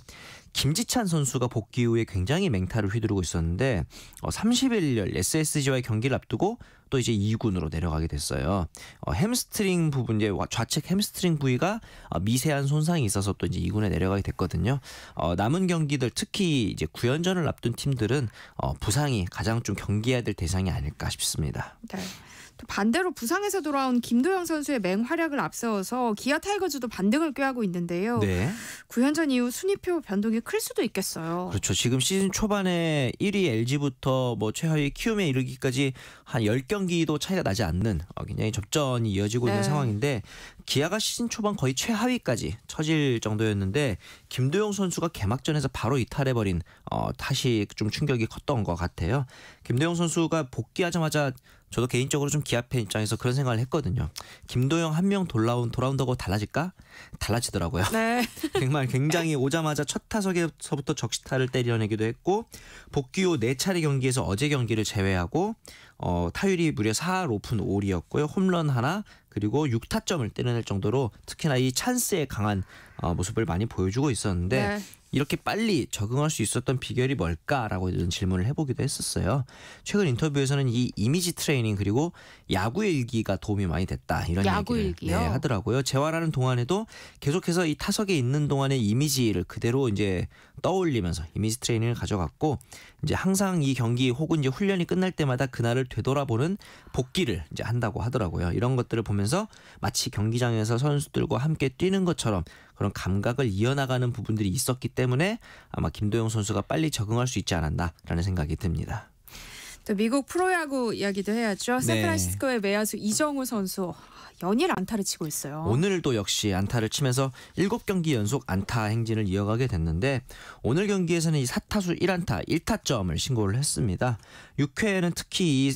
김지찬 선수가 복귀 후에 굉장히 맹타를 휘두르고 있었는데 30일 SSG와의 경기를 앞두고 또 이제 2군으로 내려가게 됐어요. 햄스트링 부분 이제 좌측 햄스트링 부위가 미세한 손상이 있어서 또 이제 2군에 내려가게 됐거든요. 남은 경기들 특히 이제 9연전을 앞둔 팀들은 부상이 가장 좀 경계해야 될 대상이 아닐까 싶습니다. 네. 또 반대로 부상에서 돌아온 김도영 선수의 맹활약을 앞세워서 기아 타이거즈도 반등을 꾀하고 있는데요. 네. 9연전 이후 순위표 변동이 클 수도 있겠어요. 그렇죠. 지금 시즌 초반에 1위 LG부터 뭐 최하위 키움에 이르기까지 한 10경기도 차이가 나지 않는 굉장히 접전이 이어지고 있는 네. 상황인데 기아가 시즌 초반 거의 최하위까지 처질 정도였는데 김도영 선수가 개막전에서 바로 이탈해버린 탓이 좀 충격이 컸던 것 같아요. 김도영 선수가 복귀하자마자 저도 개인적으로 좀 기아 팬 입장에서 그런 생각을 했거든요. 김도영 한 명 돌아온다고 달라질까? 달라지더라고요. 네. 정말 굉장히 오자마자 첫 타석에서부터 적시타를 때려내기도 했고 복귀 후 4차례 경기에서 어제 경기를 제외하고 타율이 무려 4할 5푼 5리였고요. 홈런 하나 그리고 6타점을 때려낼 정도로 특히나 이 찬스에 강한 모습을 많이 보여주고 있었는데 네. 이렇게 빨리 적응할 수 있었던 비결이 뭘까라고 이런 질문을 해보기도 했었어요. 최근 인터뷰에서는 이 이미지 트레이닝 그리고 야구 일기가 도움이 많이 됐다 이런 야구 얘기를 일기요? 하더라고요. 재활하는 동안에도 계속해서 이 타석에 있는 동안의 이미지를 그대로 이제 떠올리면서 이미지 트레이닝을 가져갔고 이제 항상 이 경기 혹은 이제 훈련이 끝날 때마다 그날을 되돌아보는 복기를 이제 한다고 하더라고요. 이런 것들을 보면서 마치 경기장에서 선수들과 함께 뛰는 것처럼 그런 감각을 이어나가는 부분들이 있었기 때문에 아마 김도영 선수가 빨리 적응할 수 있지 않았나라는 생각이 듭니다. 또 미국 프로야구 이야기도 해야죠. 샌프란시스코의 외야수 이정우 선수 연일 안타를 치고 있어요. 오늘도 역시 안타를 치면서 7경기 연속 안타 행진을 이어가게 됐는데 오늘 경기에서는 이 4타수 1안타 1타점을 신고를 했습니다. 6회에는 특히 이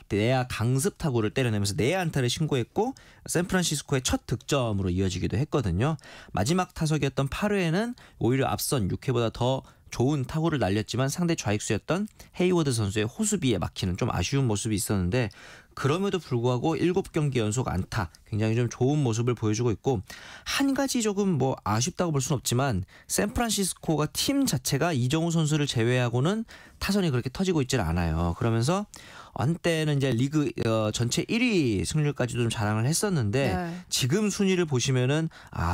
내야 강습 타구를 때려내면서 내야 안타를 신고했고 샌프란시스코의 첫 득점으로 이어지기도 했거든요. 마지막 타석이었던 8회에는 오히려 앞선 6회보다 더 좋은 타구를 날렸지만 상대 좌익수였던 헤이워드 선수의 호수비에 막히는 좀 아쉬운 모습이 있었는데 그럼에도 불구하고 7경기 연속 안타 굉장히 좀 좋은 모습을 보여주고 있고 한 가지 조금 뭐 아쉽다고 볼 수는 없지만 샌프란시스코가 팀 자체가 이정우 선수를 제외하고는 타선이 그렇게 터지고 있질 않아요. 그러면서 한때는 이제 리그 전체 1위 승률까지도 좀 자랑을 했었는데 지금 순위를 보시면은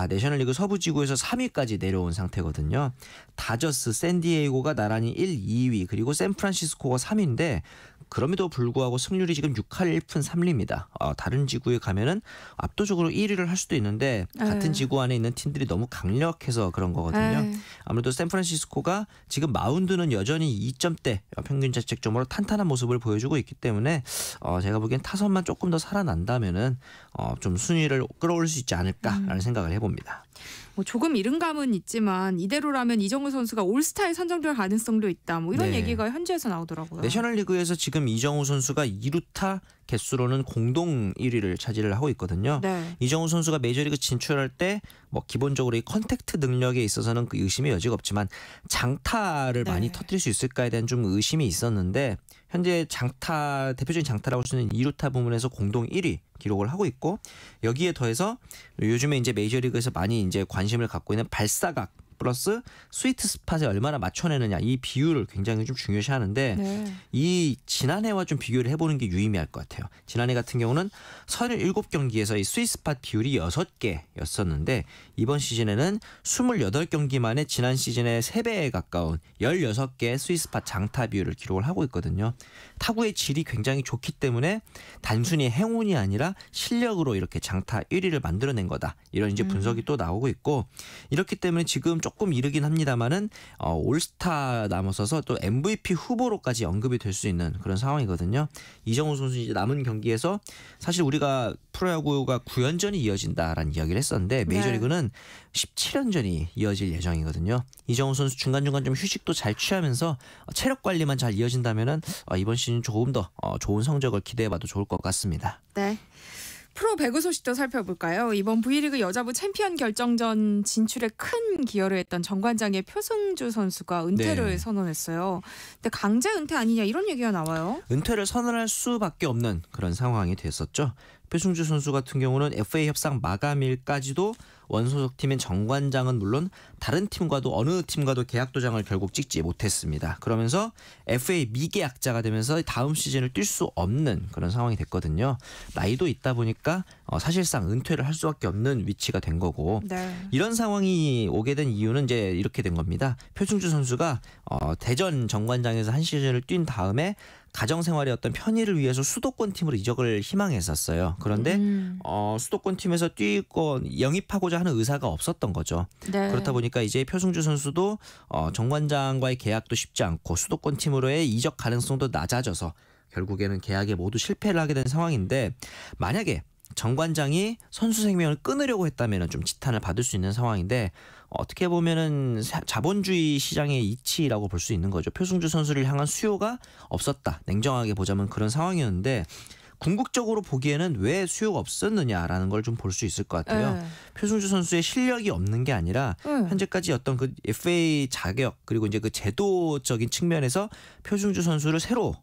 내셔널리그 서부 지구에서 3위까지 내려온 상태거든요. 다저스, 샌디에이고가 나란히 1, 2위 그리고 샌프란시스코가 3위인데 그럼에도 불구하고 승률이 지금 6할 1푼 3리입니다. 다른 지구에 가면은 압도적으로 1위를 할 수도 있는데 같은 지구 안에 있는 팀들이 너무 강력해서 그런 거거든요. 아무래도 샌프란시스코가 지금 마운드는 여전히 2점대 평균 자책점으로 탄탄한 모습을 보여주고 있기 때문에 제가 보기엔 타선만 조금 더 살아난다면은 좀 순위를 끌어올릴 수 있지 않을까라는 생각을 해봅니다. 뭐 조금 이른 감은 있지만 이대로라면 이정우 선수가 올스타에 선정될 가능성도 있다. 뭐 이런 얘기가 현지에서 나오더라고요. 내셔널리그에서 지금 이정우 선수가 2루타 개수로는 공동 1위를 차지를 하고 있거든요. 이정우 선수가 메이저리그 진출할 때 뭐 기본적으로 이 컨택트 능력에 있어서는 그 의심의 여지가 없지만 장타를 많이 터뜨릴 수 있을까에 대한 좀 의심이 있었는데 현재 대표적인 장타라고 할 수 있는 2루타 부문에서 공동 1위 기록을 하고 있고 여기에 더해서 요즘에 이제 메이저리그에서 많이 이제 관심을 갖고 있는 발사각 플러스 스위트 스팟에 얼마나 맞춰내느냐 이 비율을 굉장히 좀 중요시하는데 이 지난해와 좀 비교를 해보는 게 유의미할 것 같아요. 지난해 같은 경우는 37경기에서 이 스위트 스팟 비율이 6개였었는데 이번 시즌에는 28경기 만에 지난 시즌의 3배에 가까운 16개의 스위트 스팟 장타 비율을 기록을 하고 있거든요. 타구의 질이 굉장히 좋기 때문에 단순히 행운이 아니라 실력으로 이렇게 장타 1위를 만들어낸 거다. 이런 이제 분석이 또 나오고 있고 이렇기 때문에 지금 조금 이르긴 합니다만은 올스타 남아서서 또 MVP 후보로까지 언급이 될 수 있는 그런 상황이거든요. 이정우 선수 이제 남은 경기에서 사실 우리가 프로야구가 9연전이 이어진다라는 이야기를 했었는데 메이저리그는 17연전이 이어질 예정이거든요. 이정우 선수 중간중간 좀 휴식도 잘 취하면서 체력 관리만 잘 이어진다면은 이번 시즌 조금 더 좋은 성적을 기대해봐도 좋을 것 같습니다. 네. 프로 배구 소식도 살펴볼까요? 이번 V리그 여자부 챔피언 결정전 진출에 큰 기여를 했던 정관장의 표승주 선수가 은퇴를 선언했어요. 근데 강제 은퇴 아니냐 이런 얘기가 나와요. 은퇴를 선언할 수밖에 없는 그런 상황이 됐었죠. 표승주 선수 같은 경우는 FA 협상 마감일까지도 원소속 팀인 정관장은 물론 다른 팀과도 어느 팀과도 계약 도장을 결국 찍지 못했습니다. 그러면서 FA 미계약자가 되면서 다음 시즌을 뛸 수 없는 그런 상황이 됐거든요. 나이도 있다 보니까 사실상 은퇴를 할 수밖에 없는 위치가 된 거고 이런 상황이 오게 된 이유는 이제 이렇게 된 겁니다. 표승주 선수가 대전 정관장에서 한 시즌을 뛴 다음에 가정생활의 어떤 편의를 위해서 수도권 팀으로 이적을 희망했었어요. 그런데 수도권 팀에서 뛰고 영입하고자 하는 의사가 없었던 거죠. 그렇다 보니까 이제 표승주 선수도 정관장과의 계약도 쉽지 않고 수도권 팀으로의 이적 가능성도 낮아져서 결국에는 계약에 모두 실패를 하게 된 상황인데 만약에 정관장이 선수 생명을 끊으려고 했다면 좀 지탄을 받을 수 있는 상황인데 어떻게 보면은 자본주의 시장의 이치라고 볼 수 있는 거죠. 표승주 선수를 향한 수요가 없었다. 냉정하게 보자면 그런 상황이었는데 궁극적으로 보기에는 왜 수요가 없었느냐라는 걸 좀 볼 수 있을 것 같아요. 표승주 선수의 실력이 없는 게 아니라 현재까지 어떤 그 FA 자격 그리고 이제 그 제도적인 측면에서 표승주 선수를 새로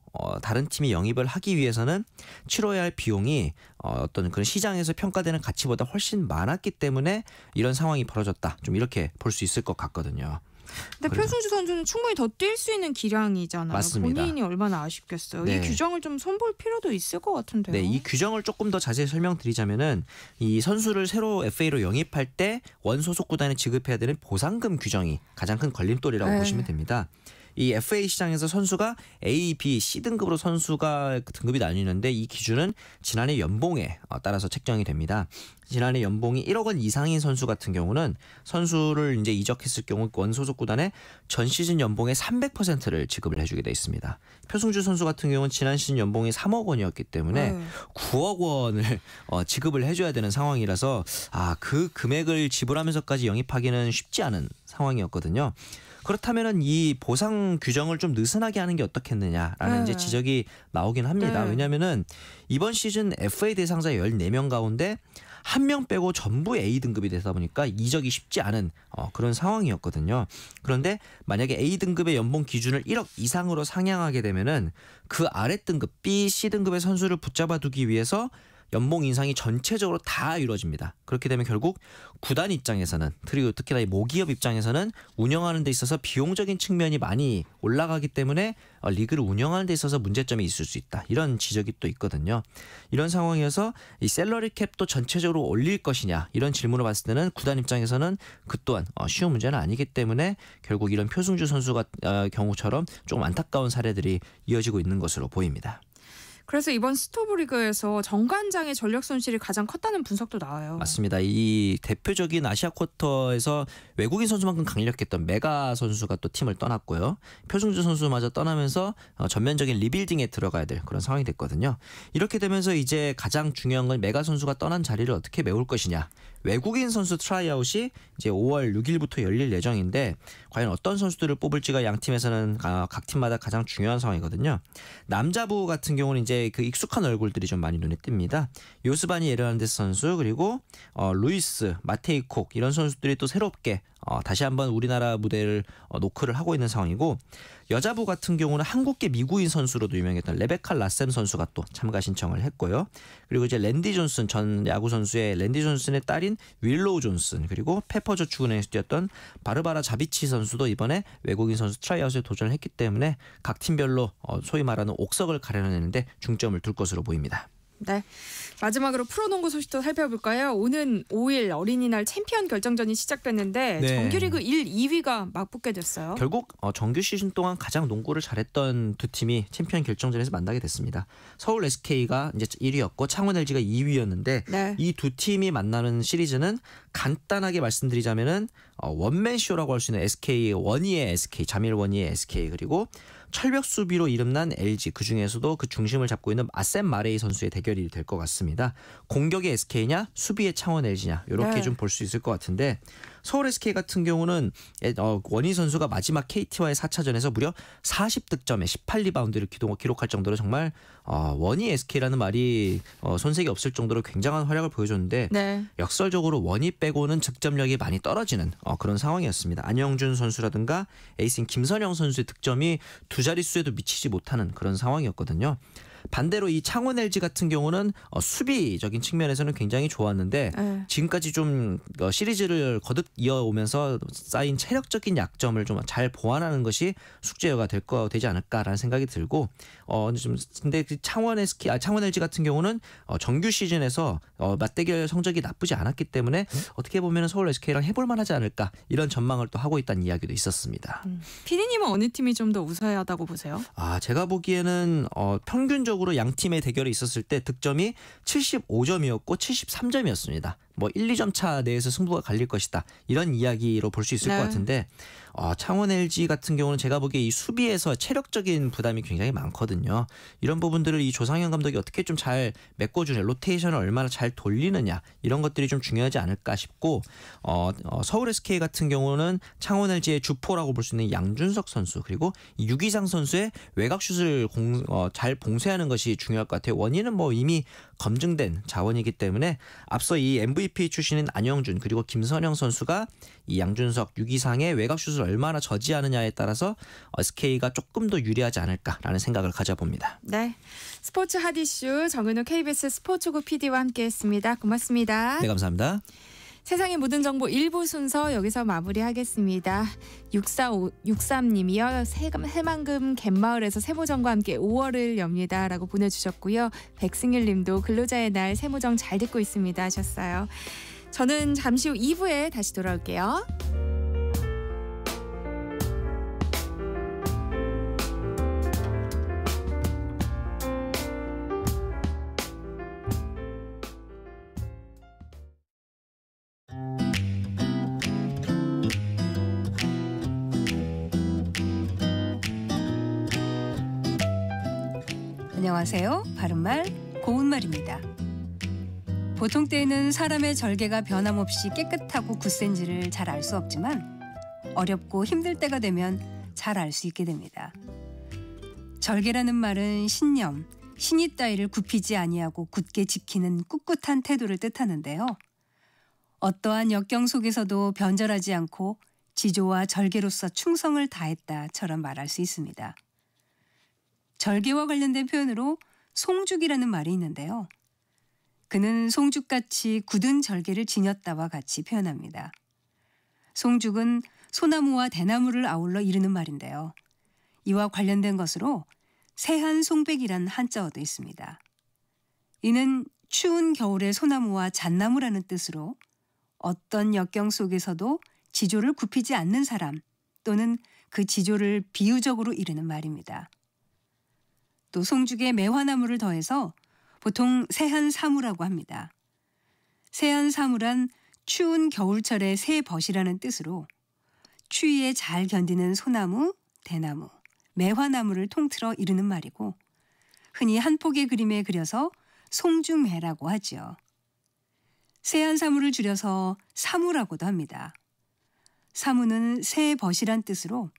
다른 팀이 영입을 하기 위해서는 치러야 할 비용이 어떤 그런 시장에서 평가되는 가치보다 훨씬 많았기 때문에 이런 상황이 벌어졌다. 좀 이렇게 볼 수 있을 것 같거든요. 근데 그래서- 표승주 선수는 충분히 더 뛸 수 있는 기량이잖아요. 맞습니다. 본인이 얼마나 아쉽겠어요. 네. 이 규정을 좀 손볼 필요도 있을 것 같은데요. 네, 이 규정을 조금 더 자세히 설명드리자면은 이 선수를 새로 FA로 영입할 때 원 소속 구단에 지급해야 되는 보상금 규정이 가장 큰 걸림돌이라고 네. 보시면 됩니다. 이 FA 시장에서 선수가 A, B, C 등급으로 선수가 등급이 나뉘는데 이 기준은 지난해 연봉에 따라서 책정이 됩니다. 지난해 연봉이 1억 원 이상인 선수 같은 경우는 선수를 이제 이적했을 경우 원 소속 구단에 전 시즌 연봉의 300%를 지급을 해주게 돼 있습니다. 표승주 선수 같은 경우는 지난 시즌 연봉이 3억 원이었기 때문에 9억 원을 지급을 해줘야 되는 상황이라서 그 금액을 지불하면서까지 영입하기는 쉽지 않은 상황이었거든요. 그렇다면은 이 보상 규정을 좀 느슨하게 하는 게 어떻겠느냐라는 이제 지적이 나오긴 합니다. 네. 왜냐하면은 이번 시즌 FA 대상자 14명 가운데 한 명 빼고 전부 A 등급이 되다 보니까 이적이 쉽지 않은 그런 상황이었거든요. 그런데 만약에 A 등급의 연봉 기준을 1억 이상으로 상향하게 되면은 그 아래 등급 B, C 등급의 선수를 붙잡아두기 위해서 연봉 인상이 전체적으로 다 이루어집니다. 그렇게 되면 결국 구단 입장에서는 그리고 특히나 이 모기업 입장에서는 운영하는 데 있어서 비용적인 측면이 많이 올라가기 때문에 리그를 운영하는 데 있어서 문제점이 있을 수 있다. 이런 지적이 또 있거든요. 이런 상황이어서 이 셀러리 캡도 전체적으로 올릴 것이냐 이런 질문을 봤을 때는 구단 입장에서는 그 또한 쉬운 문제는 아니기 때문에 결국 이런 표승주 선수가 경우처럼 조금 안타까운 사례들이 이어지고 있는 것으로 보입니다. 그래서 이번 스토브리그에서 정관장의 전력 손실이 가장 컸다는 분석도 나와요. 맞습니다. 이 대표적인 아시아 쿼터에서 외국인 선수만큼 강력했던 메가 선수가 또 팀을 떠났고요. 표승주 선수마저 떠나면서 전면적인 리빌딩에 들어가야 될 그런 상황이 됐거든요. 이렇게 되면서 이제 가장 중요한 건 메가 선수가 떠난 자리를 어떻게 메울 것이냐. 외국인 선수 트라이아웃이 이제 5월 6일부터 열릴 예정인데 과연 어떤 선수들을 뽑을지가 양 팀에서는 각 팀마다 가장 중요한 상황이거든요. 남자부 같은 경우는 이제 그 익숙한 얼굴들이 좀 많이 눈에 띕니다. 요스바니 에르난데스 선수 그리고 루이스, 마테이콕 이런 선수들이 또 새롭게 다시 한번 우리나라 무대를 노크를 하고 있는 상황이고 여자부 같은 경우는 한국계 미국인 선수로도 유명했던 레베카 라셈 선수가 또 참가 신청을 했고요. 그리고 이제 랜디 존슨 전 야구 선수의 랜디 존슨의 딸인 윌로우 존슨 그리고 페퍼저축은행에서 뛰었던 바르바라 자비치 선수도 이번에 외국인 선수 트라이아웃에 도전을 했기 때문에 각 팀별로 소위 말하는 옥석을 가려내는데 중점을 둘 것으로 보입니다. 네. 마지막으로 프로농구 소식도 살펴볼까요? 오는 5일 어린이날 챔피언 결정전이 시작됐는데 네. 정규리그 1, 2위가 맞붙게 됐어요. 결국 정규 시즌 동안 가장 농구를 잘했던 두 팀이 챔피언 결정전에서 만나게 됐습니다. 서울 SK가 이제 1위였고 창원 LG가 2위였는데 네. 이 두 팀이 만나는 시리즈는 간단하게 말씀드리자면은 원맨 쇼라고 할 수 있는 SK 원희의 SK 자밀 원희의 SK 그리고 철벽 수비로 이름난 LG 그중에서도 그 중심을 잡고 있는 아셈 마레이 선수의 대결이 될 것 같습니다. 공격의 SK냐 수비의 창원 LG냐 이렇게 네. 좀 볼 수 있을 것 같은데 서울 SK 같은 경우는 원희 선수가 마지막 KT와의 4차전에서 무려 40득점에 18리바운드를 기록할 정도로 정말 원희 SK라는 말이 손색이 없을 정도로 굉장한 활약을 보여줬는데 네. 역설적으로 원희 빼고는 득점력이 많이 떨어지는 그런 상황이었습니다. 안영준 선수라든가 에이스인 김선영 선수의 득점이 두 자릿수에도 미치지 못하는 그런 상황이었거든요. 반대로 이 창원 LG 같은 경우는 수비적인 측면에서는 굉장히 좋았는데 네. 지금까지 좀 시리즈를 거듭 이어오면서 쌓인 체력적인 약점을 좀 잘 보완하는 것이 숙제가 되지 않을까라는 생각이 들고 근데 그 창원 LG 같은 경우는 정규 시즌에서 맞대결 성적이 나쁘지 않았기 때문에 어떻게 보면 서울 SK랑 해볼 만하지 않을까 이런 전망을 또 하고 있다는 이야기도 있었습니다. 피디님은 어느 팀이 좀 더 우세하다고 보세요? 제가 보기에는 평균적으로 양 팀의 대결이 있었을 때 득점이 75점이었고 73점이었습니다. 뭐 1, 2점 차 내에서 승부가 갈릴 것이다. 이런 이야기로 볼 수 있을 네. 것 같은데 창원 LG 같은 경우는 제가 보기에 이 수비에서 체력적인 부담이 굉장히 많거든요. 이런 부분들을 이 조상현 감독이 어떻게 좀 잘 메꿔주냐, 로테이션을 얼마나 잘 돌리느냐 이런 것들이 좀 중요하지 않을까 싶고 서울 SK 같은 경우는 창원 LG의 주포라고 볼 수 있는 양준석 선수 그리고 유기상 선수의 외곽슛을 잘 봉쇄하는 것이 중요할 것 같아요. 원인은 뭐 이미 검증된 자원이기 때문에 앞서 이 MVP 출신인 안영준 그리고 김선영 선수가 이 양준석, 유기상의 외곽슛을 얼마나 저지하느냐에 따라서 SK가 조금 더 유리하지 않을까라는 생각을 가져봅니다. 네. 스포츠 핫이슈 정은우 KBS 스포츠국 PD와 함께했습니다. 고맙습니다. 네, 감사합니다. 세상의 모든 정보 1부 순서 여기서 마무리하겠습니다. 6463님이요. 새만금 갯마을에서 세모정과 함께 5월을 엽니다라고 보내주셨고요. 백승일님도 근로자의 날 세모정 잘 듣고 있습니다 하셨어요. 저는 잠시 후 2부에 다시 돌아올게요. 안녕하세요. 바른말 고운말입니다. 보통 때에는 사람의 절개가 변함없이 깨끗하고 굳센지를 잘 알 수 없지만 어렵고 힘들 때가 되면 잘 알 수 있게 됩니다. 절개라는 말은 신념, 신의 따위를 굽히지 아니하고 굳게 지키는 꿋꿋한 태도를 뜻하는데요. 어떠한 역경 속에서도 변절하지 않고 지조와 절개로서 충성을 다했다처럼 말할 수 있습니다. 절개와 관련된 표현으로 송죽이라는 말이 있는데요. 그는 송죽같이 굳은 절개를 지녔다와 같이 표현합니다. 송죽은 소나무와 대나무를 아울러 이르는 말인데요. 이와 관련된 것으로 세한송백이란 한자어도 있습니다. 이는 추운 겨울의 소나무와 잣나무라는 뜻으로 어떤 역경 속에서도 지조를 굽히지 않는 사람 또는 그 지조를 비유적으로 이르는 말입니다. 또 송죽에 매화나무를 더해서 보통 세한사무라고 합니다. 세한사무란 추운 겨울철의 새벗이라는 뜻으로 추위에 잘 견디는 소나무, 대나무, 매화나무를 통틀어 이르는 말이고 흔히 한 폭의 그림에 그려서 송죽매라고 하지요. 세한사무를 줄여서 사무라고도 합니다. 사무는 새벗이란 뜻으로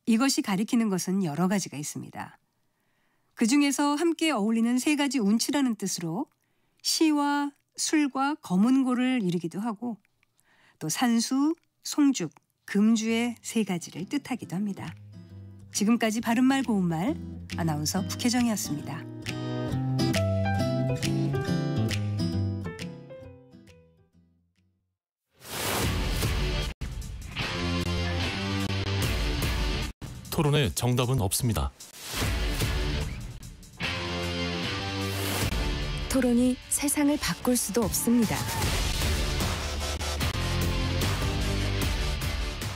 이것이 가리키는 것은 여러 가지가 있습니다. 그 중에서 함께 어울리는 세 가지 운치라는 뜻으로 시와 술과 검은고를 이르기도 하고 또 산수, 송죽, 금주의 세 가지를 뜻하기도 합니다. 지금까지 바른말 고운말 아나운서 국혜정이었습니다. 토론에 정답은 없습니다. 토론이 세상을 바꿀 수도 없습니다.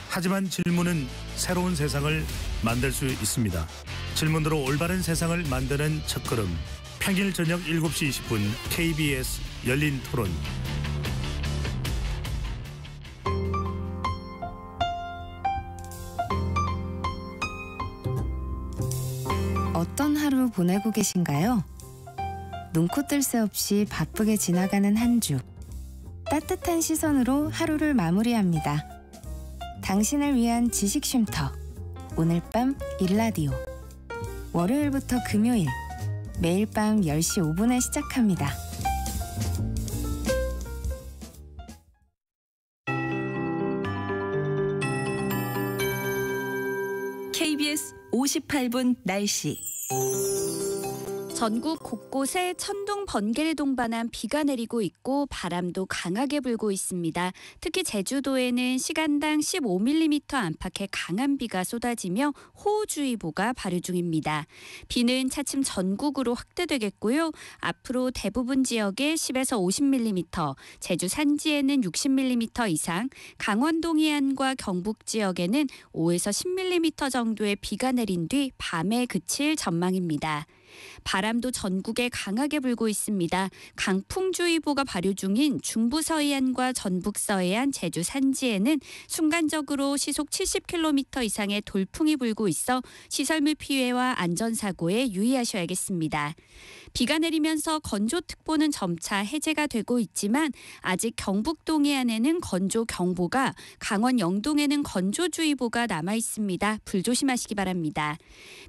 하지만 질문은 새로운 세상을 만들 수 있습니다. 질문으로 올바른 세상을 만드는 첫걸음. 평일 저녁 7시 20분 KBS 열린 토론. 어떤 하루 보내고 계신가요? 눈코 뜰 새 없이 바쁘게 지나가는 한 주. 따뜻한 시선으로 하루를 마무리합니다. 당신을 위한 지식 쉼터. 오늘 밤 일라디오. 월요일부터 금요일. 매일 밤 10시 5분에 시작합니다. KBS 58분 날씨. 전국 곳곳에 천둥 번개를 동반한 비가 내리고 있고 바람도 강하게 불고 있습니다. 특히 제주도에는 시간당 15mm 안팎의 강한 비가 쏟아지며 호우주의보가 발효 중입니다. 비는 차츰 전국으로 확대되겠고요. 앞으로 대부분 지역에 10에서 50mm, 제주 산지에는 60mm 이상, 강원 동해안과 경북 지역에는 5에서 10mm 정도의 비가 내린 뒤 밤에 그칠 전망입니다. 바람도 전국에 강하게 불고 있습니다. 강풍주의보가 발효 중인 중부 서해안과 전북 서해안, 제주 산지에는 순간적으로 시속 70km 이상의 돌풍이 불고 있어 시설물 피해와 안전사고에 유의하셔야겠습니다. 비가 내리면서 건조특보는 점차 해제가 되고 있지만 아직 경북 동해안에는 건조경보가, 강원 영동에는 건조주의보가 남아 있습니다. 불조심하시기 바랍니다.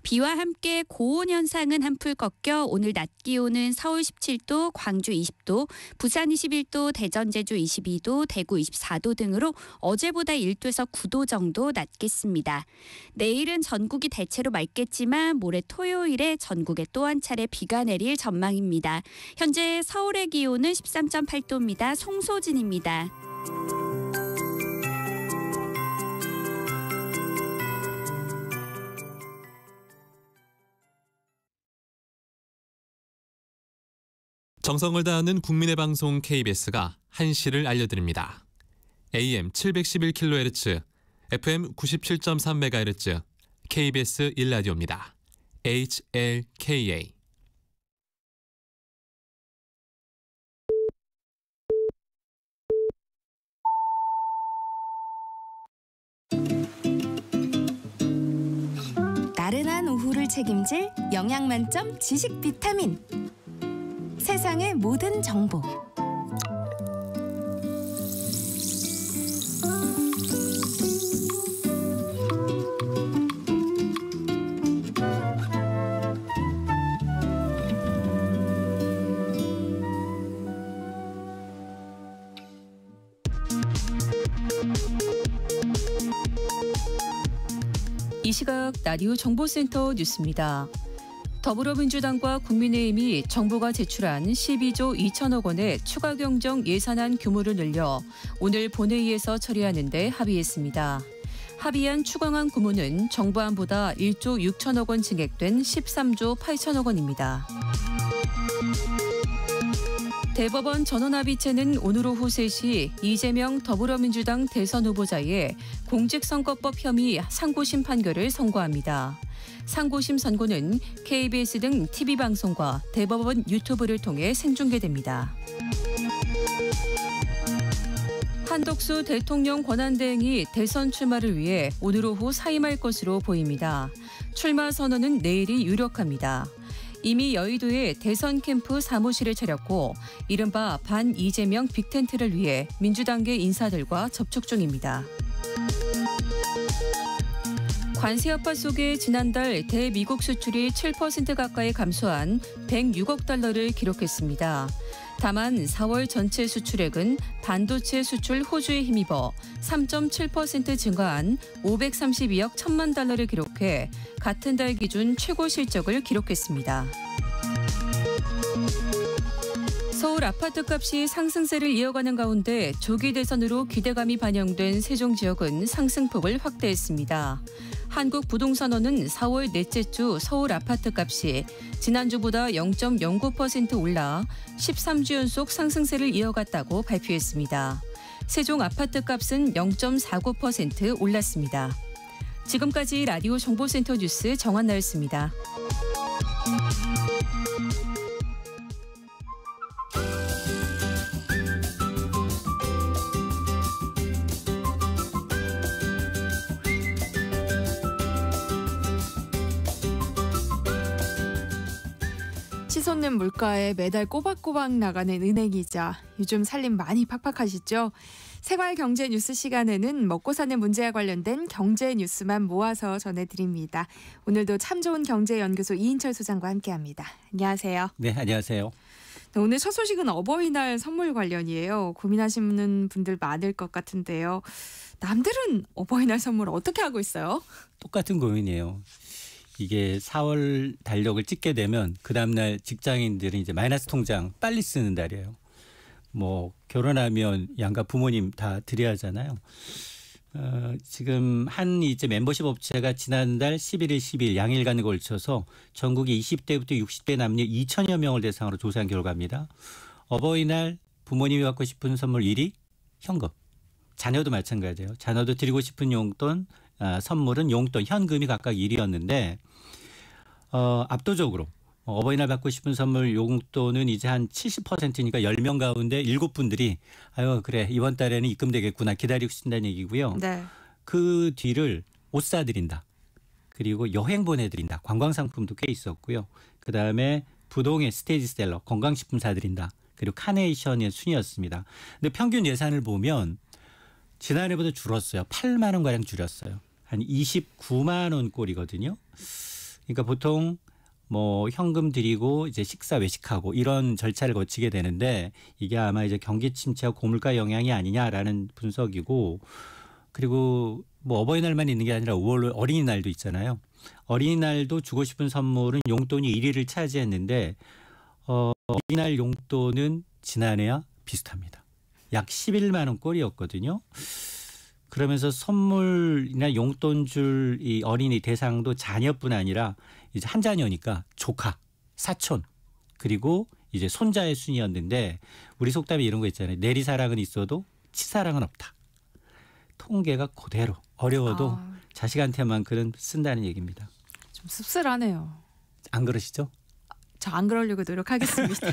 비와 함께 고온 현상은 한풀 꺾여 오늘 낮 기온은 서울 17도, 광주 20도, 부산 21도, 대전 제주 22도, 대구 24도 등으로 어제보다 1도에서 9도 정도 낮겠습니다. 내일은 전국이 대체로 맑겠지만 모레 토요일에 전국에 또 한 차례 비가 내릴 전망입니다. 현재 서울의 기온은 13.8도입니다. 송소진입니다. 정성을 다하는 국민의 방송 KBS가 한시를 알려드립니다. AM 711kHz, FM 97.3MHz, KBS 1라디오입니다. HLKA. 나른한 오후를 책임질 영양 만점 지식 비타민. 세상의 모든 정보. 이 시각 라디오 정보센터 뉴스입니다. 더불어민주당과 국민의힘이 정부가 제출한 12조 2천억 원의 추가 경정 예산안 규모를 늘려 오늘 본회의에서 처리하는 데 합의했습니다. 합의한 추가안 규모는 정부안보다 1조 6천억 원 증액된 13조 8천억 원입니다. 대법원 전원합의체는 오늘 오후 3시 이재명 더불어민주당 대선 후보자의 공직선거법 혐의 상고심 판결을 선고합니다. 상고심 선고는 KBS 등 TV방송과 대법원 유튜브를 통해 생중계됩니다. 한덕수 대통령 권한대행이 대선 출마를 위해 오늘 오후 사임할 것으로 보입니다. 출마 선언은 내일이 유력합니다. 이미 여의도에 대선 캠프 사무실을 차렸고 이른바 반 이재명 빅텐트를 위해 민주당계 인사들과 접촉 중입니다. 관세 여파 속에 지난달 대미국 수출이 7% 가까이 감소한 106억 달러를 기록했습니다. 다만 4월 전체 수출액은 반도체 수출 호주에 힘입어 3.7% 증가한 532억 1천만 달러를 기록해 같은 달 기준 최고 실적을 기록했습니다. 서울 아파트값이 상승세를 이어가는 가운데 조기 대선으로 기대감이 반영된 세종 지역은 상승폭을 확대했습니다. 한국부동산원은 4월 넷째 주 서울 아파트값이 지난주보다 0.09% 올라 13주 연속 상승세를 이어갔다고 발표했습니다. 세종 아파트값은 0.49% 올랐습니다. 지금까지 라디오 정보센터 뉴스 정한나였습니다. 치솟는 물가에 매달 꼬박꼬박 나가는 은행이자 요즘 살림 많이 팍팍하시죠? 생활경제 뉴스 시간에는 먹고 사는 문제와 관련된 경제 뉴스만 모아서 전해드립니다. 오늘도 참 좋은 경제연구소 이인철 소장과 함께합니다. 안녕하세요. 네, 안녕하세요. 오늘 첫 소식은 어버이날 선물 관련이에요. 고민하시는 분들 많을 것 같은데요. 남들은 어버이날 선물 어떻게 하고 있어요? 똑같은 고민이에요. 이게 4월 달력을 찍게 되면 그 다음날 직장인들은 이제 마이너스 통장 빨리 쓰는 달이에요. 뭐 결혼하면 양가 부모님 다 드려야 하잖아요. 지금 한 이제 멤버십 업체가 지난달 11일, 12일 양일간에 걸쳐서 전국의 20대부터 60대 남녀 2천여 명을 대상으로 조사한 결과입니다. 어버이날 부모님이 받고 싶은 선물 1위 현금. 자녀도 마찬가지예요. 자녀도 드리고 싶은 용돈, 선물은 용돈, 현금이 각각 1위였는데 압도적으로 어버이날 받고 싶은 선물 용돈은 이제 한 70%니까 10명 가운데 7분들이 아유 그래 이번 달에는 입금되겠구나 기다리고 있다는 얘기고요. 네. 그 뒤를 옷 사드린다. 그리고 여행 보내드린다. 관광상품도 꽤 있었고요. 그다음에 부동의 스테디셀러 건강식품 사드린다. 그리고 카네이션의 순이었습니다. 근데 평균 예산을 보면 지난해보다 줄었어요. 8만 원가량 줄였어요. 한 29만 원 꼴이거든요. 그러니까 보통 뭐 현금 드리고 이제 식사 외식하고 이런 절차를 거치게 되는데 이게 아마 이제 경기 침체와 고물가 영향이 아니냐라는 분석이고 그리고 뭐 어버이날만 있는 게 아니라 5월 어린이날도 있잖아요. 어린이날도 주고 싶은 선물은 용돈이 1위를 차지했는데 어린이날 용돈은 지난해와 비슷합니다. 약 11만 원 꼴이었거든요. 그러면서 선물이나 용돈 줄 이 어린이 대상도 자녀뿐 아니라 이제 한 자녀니까 조카, 사촌, 그리고 이제 손자의 순이었는데 우리 속담에 이런 거 있잖아요. 내리사랑은 있어도 치사랑은 없다. 통계가 그대로 어려워도 자식한테만큼은 쓴다는 얘기입니다. 좀 씁쓸하네요. 안 그러시죠? 저 안 그러려고 노력하겠습니다.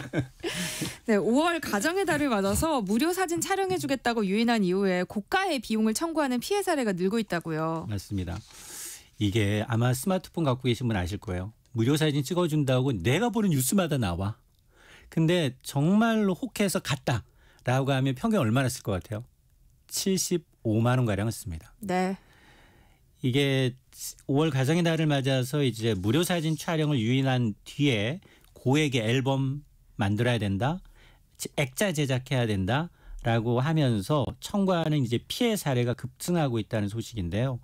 네, 5월 가정의 달을 맞아서 무료 사진 촬영해주겠다고 유인한 이후에 고가의 비용을 청구하는 피해 사례가 늘고 있다고요. 맞습니다. 이게 아마 스마트폰 갖고 계신 분 아실 거예요. 무료 사진 찍어준다고 내가 보는 뉴스마다 나와. 근데 정말로 혹해서 갔다라고 하면 평균 얼마나 쓸 것 같아요? 75만 원가량을 씁니다. 네. 이게 5월 가정의 달을 맞아서 이제 무료 사진 촬영을 유인한 뒤에 고액의 앨범 만들어야 된다, 액자 제작해야 된다라고 하면서 청구하는 이제 피해 사례가 급증하고 있다는 소식인데요.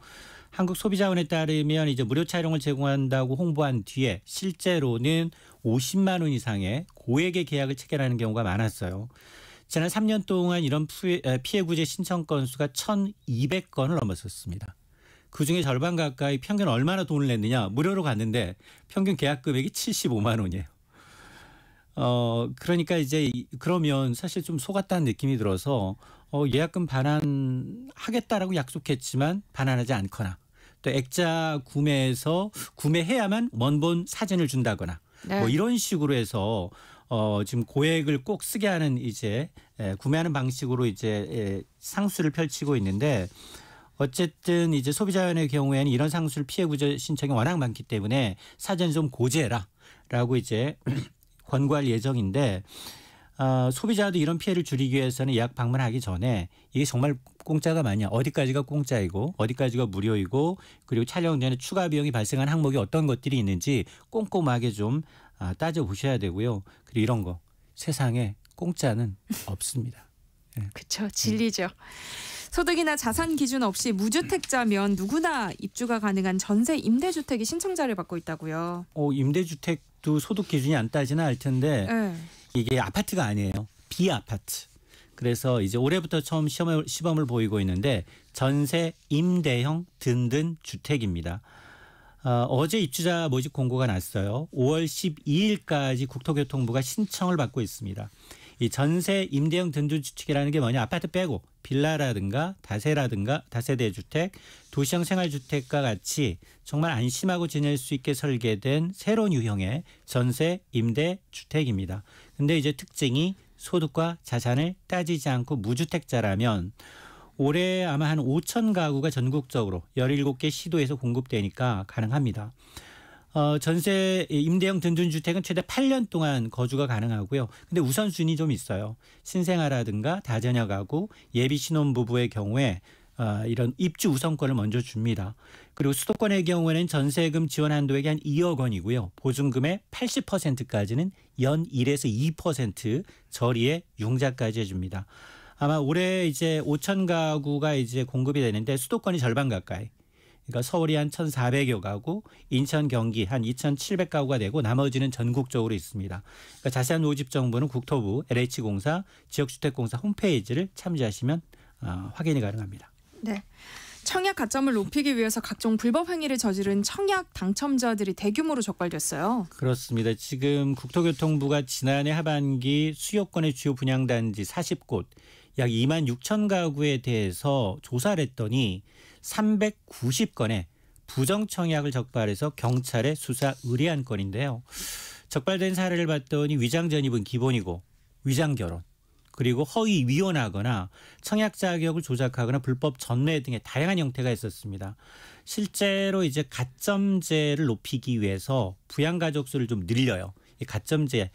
한국소비자원에 따르면 이제 무료 촬영을 제공한다고 홍보한 뒤에 실제로는 50만 원 이상의 고액의 계약을 체결하는 경우가 많았어요. 지난 3년 동안 이런 피해 구제 신청 건수가 1,200건을 넘었었습니다. 그중에 절반 가까이 평균 얼마나 돈을 냈느냐, 무료로 갔는데 평균 계약 금액이 75만 원이에요. 그러니까 이제 그러면 사실 좀 속았다는 느낌이 들어서 예약금 반환하겠다라고 약속했지만 반환하지 않거나 또 액자 구매해야만 원본 사진을 준다거나 네. 뭐 이런 식으로 해서 지금 고액을 꼭 쓰게 하는 이제 구매하는 방식으로 이제 상수를 펼치고 있는데 어쨌든 이제 소비자원의 경우에는 이런 상수를 피해 구제 신청이 워낙 많기 때문에 사전 좀 고지해라라고 이제 권고할 예정인데 소비자도 이런 피해를 줄이기 위해서는 예약 방문하기 전에 이게 정말 공짜가 맞냐, 어디까지가 공짜이고 어디까지가 무료이고 그리고 촬영 전에 추가 비용이 발생한 항목이 어떤 것들이 있는지 꼼꼼하게 좀 따져보셔야 되고요. 그리고 이런 거 세상에 공짜는 없습니다. 네. 그렇죠. 진리죠. 소득이나 자산 기준 없이 무주택자면 누구나 입주가 가능한 전세 임대주택이 신청자를 받고 있다고요. 임대주택도 소득 기준이 안 따지나 할 텐데 네. 이게 아파트가 아니에요. 비아파트. 그래서 이제 올해부터 처음 시범을 보이고 있는데 전세 임대형 든든 주택입니다. 어제 입주자 모집 공고가 났어요. 5월 12일까지 국토교통부가 신청을 받고 있습니다. 이 전세 임대형 든든주택이라는 게 뭐냐, 아파트 빼고 빌라라든가 다세대 주택, 도시형 생활주택과 같이 정말 안심하고 지낼 수 있게 설계된 새로운 유형의 전세 임대주택입니다. 근데 이제 특징이 소득과 자산을 따지지 않고 무주택자라면 올해 아마 한 5천 가구가 전국적으로 17개 시도에서 공급되니까 가능합니다. 전세 임대형 든든주택은 최대 8년 동안 거주가 가능하고요. 근데 우선순위 좀 있어요. 신생아라든가 다자녀 가구, 예비 신혼부부의 경우에 이런 입주 우선권을 먼저 줍니다. 그리고 수도권의 경우에는 전세금 지원 한도액이 한 2억 원이고요. 보증금의 80%까지는 연 1에서 2% 저리에 융자까지 해줍니다. 아마 올해 이제 5천 가구가 이제 공급이 되는데 수도권이 절반 가까이. 그러니까 서울이 한 1,400여 가구, 인천, 경기 한 2,700가구가 되고 나머지는 전국적으로 있습니다. 그러니까 자세한 모집 정보는 국토부, LH공사, 지역주택공사 홈페이지를 참조하시면 확인이 가능합니다. 네. 청약 가점을 높이기 위해서 각종 불법 행위를 저지른 청약 당첨자들이 대규모로 적발됐어요. 그렇습니다. 지금 국토교통부가 지난해 하반기 수요권의 주요 분양단지 40곳, 약 2만 6천 가구에 대해서 조사를 했더니 390건의 부정청약을 적발해서 경찰에 수사 의뢰한 건인데요. 적발된 사례를 봤더니 위장 전입은 기본이고 위장 결혼, 그리고 허위 위헌하거나 청약 자격을 조작하거나 불법 전매 등의 다양한 형태가 있었습니다. 실제로 이제 가점제를 높이기 위해서 부양가족 수를 좀 늘려요. 이 가점제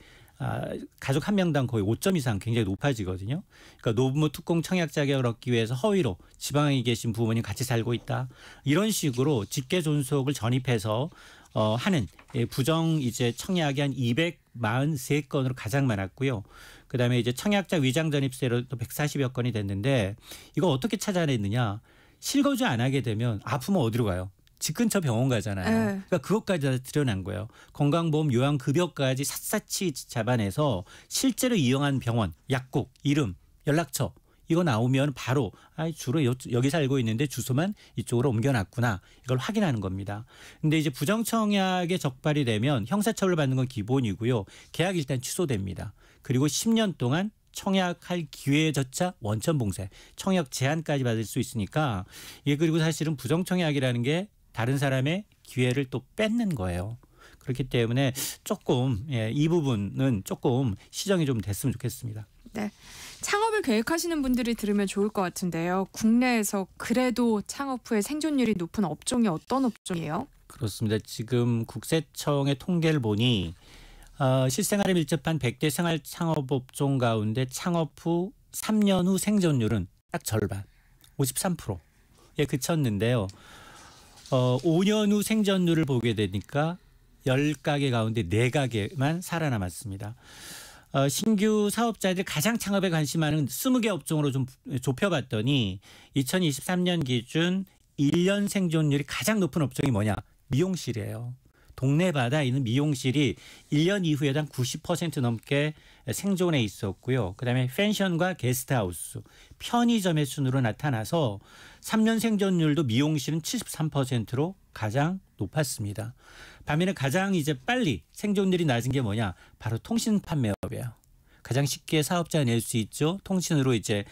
가족 한 명당 거의 5점 이상 굉장히 높아지거든요. 그러니까 노부모 특공 청약 자격을 얻기 위해서 허위로 지방에 계신 부모님 같이 살고 있다, 이런 식으로 직계 존속을 전입해서 하는 부정 이제 청약이 한 243건으로 가장 많았고요. 그다음에 이제 청약자 위장 전입세로 또 140여 건이 됐는데 이거 어떻게 찾아냈느냐? 실거주 안 하게 되면 아프면 어디로 가요? 집 근처 병원 가잖아요. 그러니까 그것까지 다 드러난 거예요. 건강보험 요양급여까지 샅샅이 잡아내서 실제로 이용한 병원, 약국, 이름, 연락처 이거 나오면 바로 주로 여기 살고 있는데 주소만 이쪽으로 옮겨놨구나. 이걸 확인하는 겁니다. 근데 이제 부정청약에 적발이 되면 형사처벌 받는 건 기본이고요. 계약이 일단 취소됩니다. 그리고 10년 동안 청약할 기회조차 원천봉쇄, 청약 제한까지 받을 수 있으니까 이게 그리고 사실은 부정청약이라는 게 다른 사람의 기회를 또 뺏는 거예요. 그렇기 때문에 조금 이 부분은 조금 시정이 좀 됐으면 좋겠습니다. 네, 창업을 계획하시는 분들이 들으면 좋을 것 같은데요. 국내에서 그래도 창업 후에 생존율이 높은 업종이 어떤 업종이에요? 그렇습니다. 지금 국세청의 통계를 보니 실생활에 밀접한 100대 생활 창업업종 가운데 창업 후 3년 후 생존율은 딱 절반, 53%에 그쳤는데요. 5년 후 생존율을 보게 되니까 10가게 가운데 4가게만 살아남았습니다. 신규 사업자들이 가장 창업에 관심하는 20개 업종으로 좀 좁혀봤더니 2023년 기준 1년 생존율이 가장 높은 업종이 뭐냐? 미용실이에요. 동네 바다에 있는 미용실이 1년 이후에도 한 90% 넘게 생존해 있었고요. 그다음에 펜션과 게스트하우스, 편의점의 순으로 나타나서 3년 생존율도 미용실은 73%로 가장 높았습니다. 반면에 가장 이제 빨리 생존율이 낮은 게 뭐냐? 바로 통신 판매업이에요. 가장 쉽게 사업자 낼 수 있죠. 통신으로 이제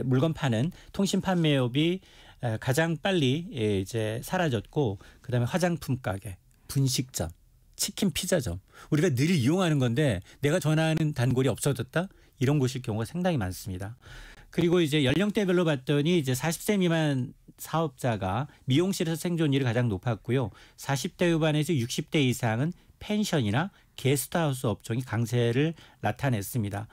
물건 파는 통신 판매업이 가장 빨리 이제 사라졌고, 그다음에 화장품 가게, 분식점, 치킨 피자점, 우리가 늘 이용하는 건데 내가 전화하는 단골이 없어졌다? 이런 곳일 경우가 상당히 많습니다. 그리고 이제 연령대별로 봤더니 이제 40세 미만 사업자가 미용실에서 생존율이 가장 높았고요. 40대 후반에서 60대 이상은 펜션이나 게스트하우스 업종이 강세를 나타냈습니다.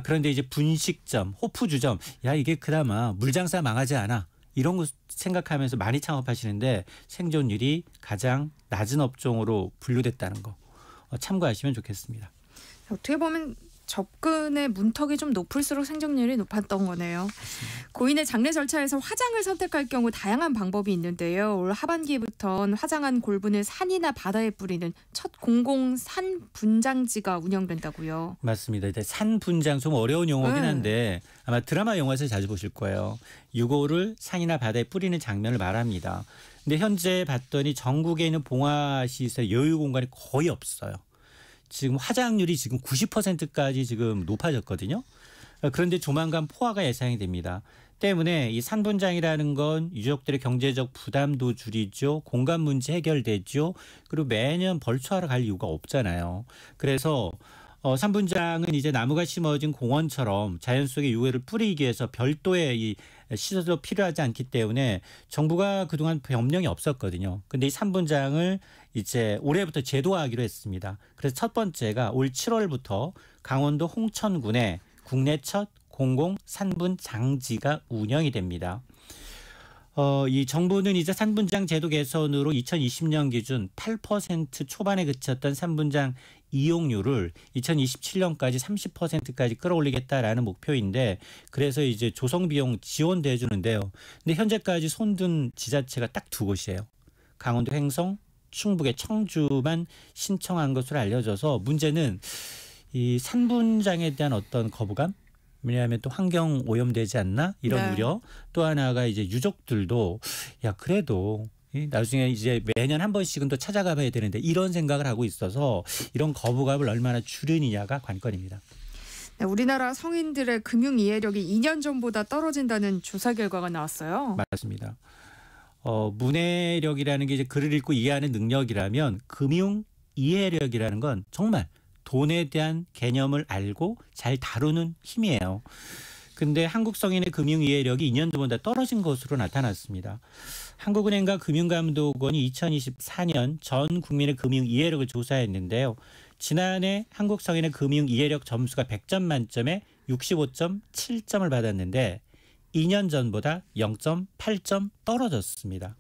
그런데 이제 분식점, 호프주점, 이게 그나마 물장사 망하지 않아. 이런 거 생각하면서 많이 창업하시는데 생존율이 가장 낮은 업종으로 분류됐다는 거 참고하시면 좋겠습니다. 어떻게 보면 접근의 문턱이 좀 높을수록 생존율이 높았던 거네요. 고인의 장례 절차에서 화장을 선택할 경우 다양한 방법이 있는데요. 올 하반기부터는 화장한 골분을 산이나 바다에 뿌리는 첫 공공 산 분장지가 운영된다고요. 맞습니다. 이제 산 분장 좀 어려운 용어긴 한데 아마 드라마 영화에서 자주 보실 거예요. 유골을 산이나 바다에 뿌리는 장면을 말합니다. 근데 현재 봤더니 전국에 있는 봉화시설 여유 공간이 거의 없어요. 지금 화장률이 지금 90%까지 지금 높아졌거든요. 그런데 조만간 포화가 예상이 됩니다. 때문에 이 산분장이라는 건 유족들의 경제적 부담도 줄이죠. 공간 문제 해결되죠. 그리고 매년 벌초하러 갈 이유가 없잖아요. 그래서 산분장은 이제 나무가 심어진 공원처럼 자연 속에 유해를 뿌리기 위해서 별도의 이 시설도 필요하지 않기 때문에 정부가 그동안 법령이 없었거든요. 근데 이 산분장을 이제 올해부터 제도화하기로 했습니다. 그래서 첫 번째가 올 7월부터 강원도 홍천군에 국내 첫 공공 산분장지가 운영이 됩니다. 이 정부는 이제 산분장 제도 개선으로 2020년 기준 8% 초반에 그쳤던 산분장 이용률을 2027년까지 30%까지 끌어올리겠다라는 목표인데, 그래서 이제 조성 비용 지원도 해주는데요. 근데 현재까지 손든 지자체가 딱 2곳이에요. 강원도 횡성, 충북의 청주만 신청한 것으로 알려져서 문제는 이 산분장에 대한 어떤 거부감? 왜냐하면 또 환경 오염되지 않나 이런 우려. 또 하나가 이제 유족들도 그래도 나중에 이제 매년 한 번씩은 또 찾아가 봐야 되는데 이런 생각을 하고 있어서 이런 거부감을 얼마나 줄이느냐가 관건입니다. 네, 우리나라 성인들의 금융 이해력이 2년 전보다 떨어진다는 조사 결과가 나왔어요. 맞습니다. 문해력이라는 게 이제 글을 읽고 이해하는 능력이라면 금융 이해력이라는 건 정말 돈에 대한 개념을 알고 잘 다루는 힘이에요. 근데 한국 성인의 금융 이해력이 2년 전보다 떨어진 것으로 나타났습니다. 한국은행과 금융감독원이 2024년 전 국민의 금융 이해력을 조사했는데요. 지난해 한국 성인의 금융 이해력 점수가 100점 만점에 65.7점을 받았는데 2년 전보다 0.8점 떨어졌습니다.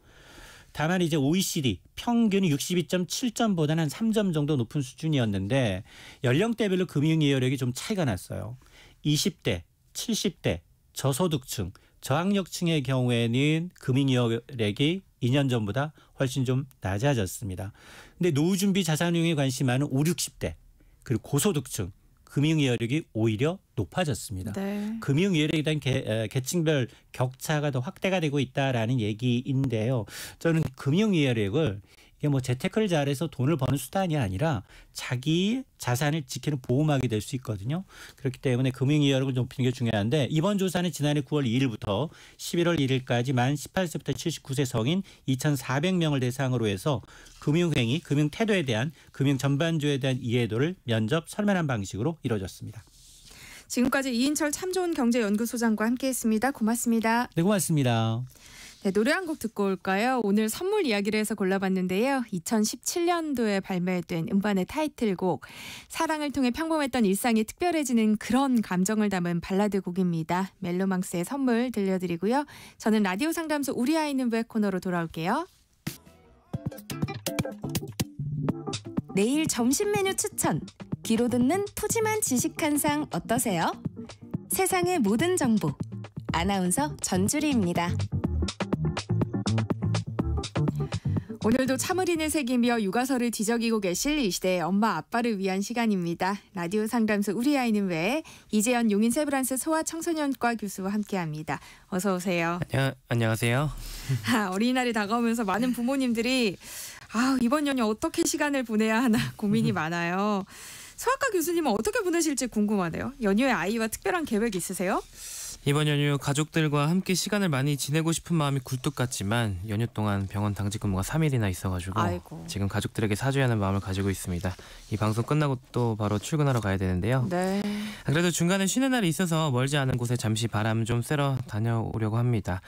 다만 이제 OECD 평균이 62.7점보다는 한 3점 정도 높은 수준이었는데 연령대별로 금융 이해력이 좀 차이가 났어요. 20대, 70대, 저소득층, 저학력층의 경우에는 금융 이해력이 2년 전보다 훨씬 좀 낮아졌습니다. 근데 노후 준비 자산 운용에 관심 많은 5, 60대, 그리고 고소득층, 금융이해력이 오히려 높아졌습니다. 네. 금융이해력에 대한 계층별 격차가 더 확대가 되고 있다라는 얘기인데요. 저는 금융이해력을 이게 뭐 재테크를 잘해서 돈을 버는 수단이 아니라 자기 자산을 지키는 보호막이 될 수 있거든요. 그렇기 때문에 금융이해력을 높이는 게 중요한데 이번 조사는 지난해 9월 2일부터 11월 1일까지 만 18세부터 79세 성인 2,400명을 대상으로 해서 금융행위, 금융태도에 대한 금융 전반주에 대한 이해도를 면접 설문한 방식으로 이루어졌습니다. 지금까지 이인철 참 좋은 경제연구소장과 함께했습니다. 고맙습니다. 네, 고맙습니다. 네, 노래 한 곡 듣고 올까요? 오늘 선물 이야기를 해서 골라봤는데요. 2017년도에 발매된 음반의 타이틀곡 사랑을 통해 평범했던 일상이 특별해지는 그런 감정을 담은 발라드 곡입니다. 멜로망스의 선물 들려드리고요. 저는 라디오 상담소 우리 아이는 왜 코너로 돌아올게요. 내일 점심 메뉴 추천. 귀로 듣는 푸짐한 지식 한 상 어떠세요? 세상의 모든 정보. 아나운서 전주리입니다. 오늘도 참을인을 새기며 육아서를 뒤적이고 계실 이 시대의 엄마 아빠를 위한 시간입니다. 라디오 상담소 우리 아이는 왜 이재현 용인 세브란스 소아청소년과 교수와 함께합니다. 어서 오세요. 안녕하세요. 어린이날이 다가오면서 많은 부모님들이 이번 연휴 어떻게 시간을 보내야 하나 고민이 많아요. 소아과 교수님은 어떻게 보내실지 궁금하네요. 연휴에 아이와 특별한 계획 있으세요? 이번 연휴 가족들과 함께 시간을 많이 지내고 싶은 마음이 굴뚝 같지만 연휴 동안 병원 당직 근무가 3일이나 있어가지고 지금 가족들에게 사죄하는 마음을 가지고 있습니다. 이 방송 끝나고 또 바로 출근하러 가야 되는데요. 네. 그래도 중간에 쉬는 날이 있어서 멀지 않은 곳에 잠시 바람 좀 쐬러 다녀오려고 합니다.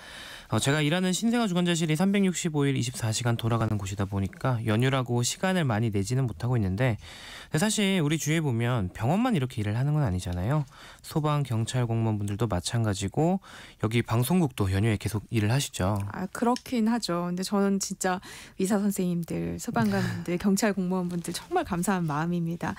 제가 일하는 신생아 주관자실이 365일 24시간 돌아가는 곳이다 보니까 연휴라고 시간을 많이 내지는 못하고 있는데 사실 우리 주위에 보면 병원만 이렇게 일을 하는 건 아니잖아요. 소방, 경찰 공무원분들도 마찬가지고 여기 방송국도 연휴에 계속 일을 하시죠. 그렇긴 하죠. 근데 저는 진짜 의사 선생님들, 소방관분들, 경찰 공무원분들 정말 감사한 마음입니다.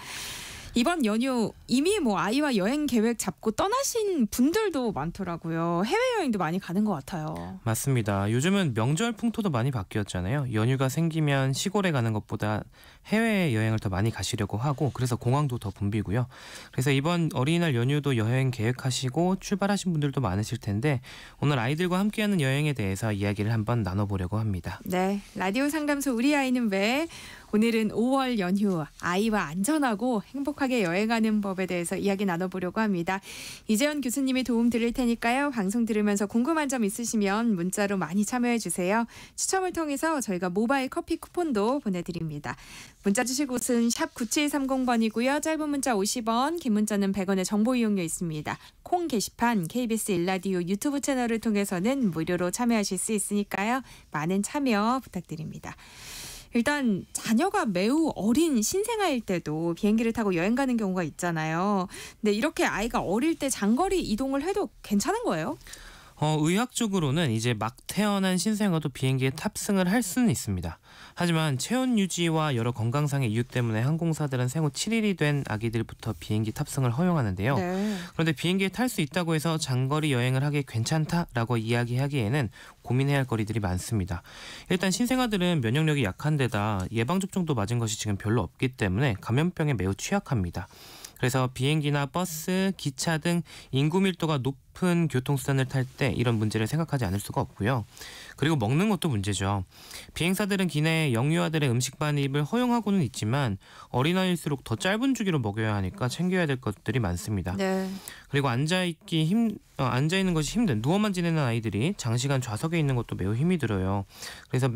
이번 연휴 이미 아이와 여행 계획 잡고 떠나신 분들도 많더라고요. 해외여행도 많이 가는 것 같아요. 맞습니다. 요즘은 명절 풍토도 많이 바뀌었잖아요. 연휴가 생기면 시골에 가는 것보다 해외여행을 더 많이 가시려고 하고 그래서 공항도 더 붐비고요. 그래서 이번 어린이날 연휴도 여행 계획하시고 출발하신 분들도 많으실 텐데 오늘 아이들과 함께하는 여행에 대해서 이야기를 한번 나눠보려고 합니다. 네, 라디오 상담소 우리 아이는 왜 오늘은 5월 연휴 아이와 안전하고 행복하게 여행하는 법에 대해서 이야기 나눠보려고 합니다. 이재현 교수님이 도움 드릴 테니까요. 방송 들으면서 궁금한 점 있으시면 문자로 많이 참여해 주세요. 추첨을 통해서 저희가 모바일 커피 쿠폰도 보내드립니다. 문자 주실 곳은 샵 9730번이고요. 짧은 문자 50원, 긴 문자는 100원의 정보 이용료 있습니다. 콩 게시판 KBS 1라디오 유튜브 채널을 통해서는 무료로 참여하실 수 있으니까요. 많은 참여 부탁드립니다. 일단 자녀가 매우 어린 신생아일 때도 비행기를 타고 여행 가는 경우가 있잖아요. 근데 이렇게 아이가 어릴 때 장거리 이동을 해도 괜찮은 거예요? 의학적으로는 이제 막 태어난 신생아도 비행기에 탑승을 할 수는 있습니다. 하지만 체온 유지와 여러 건강상의 이유 때문에 항공사들은 생후 7일이 된 아기들부터 비행기 탑승을 허용하는데요. 네. 그런데 비행기에 탈 수 있다고 해서 장거리 여행을 하기 괜찮다라고 이야기하기에는 고민해야 할 거리들이 많습니다. 일단 신생아들은 면역력이 약한 데다 예방접종도 맞은 것이 지금 별로 없기 때문에 감염병에 매우 취약합니다. 그래서 비행기나 버스, 기차 등 인구 밀도가 높은 교통수단을 탈 때 이런 문제를 생각하지 않을 수가 없고요. 그리고 먹는 것도 문제죠. 비행사들은 기내에 영유아들의 음식 반입을 허용하고는 있지만 어린아이일수록 더 짧은 주기로 먹여야 하니까 챙겨야 될 것들이 많습니다. 네. 그리고 앉아있는 것이 힘든 누워만 지내는 아이들이 장시간 좌석에 있는 것도 매우 힘이 들어요. 그래서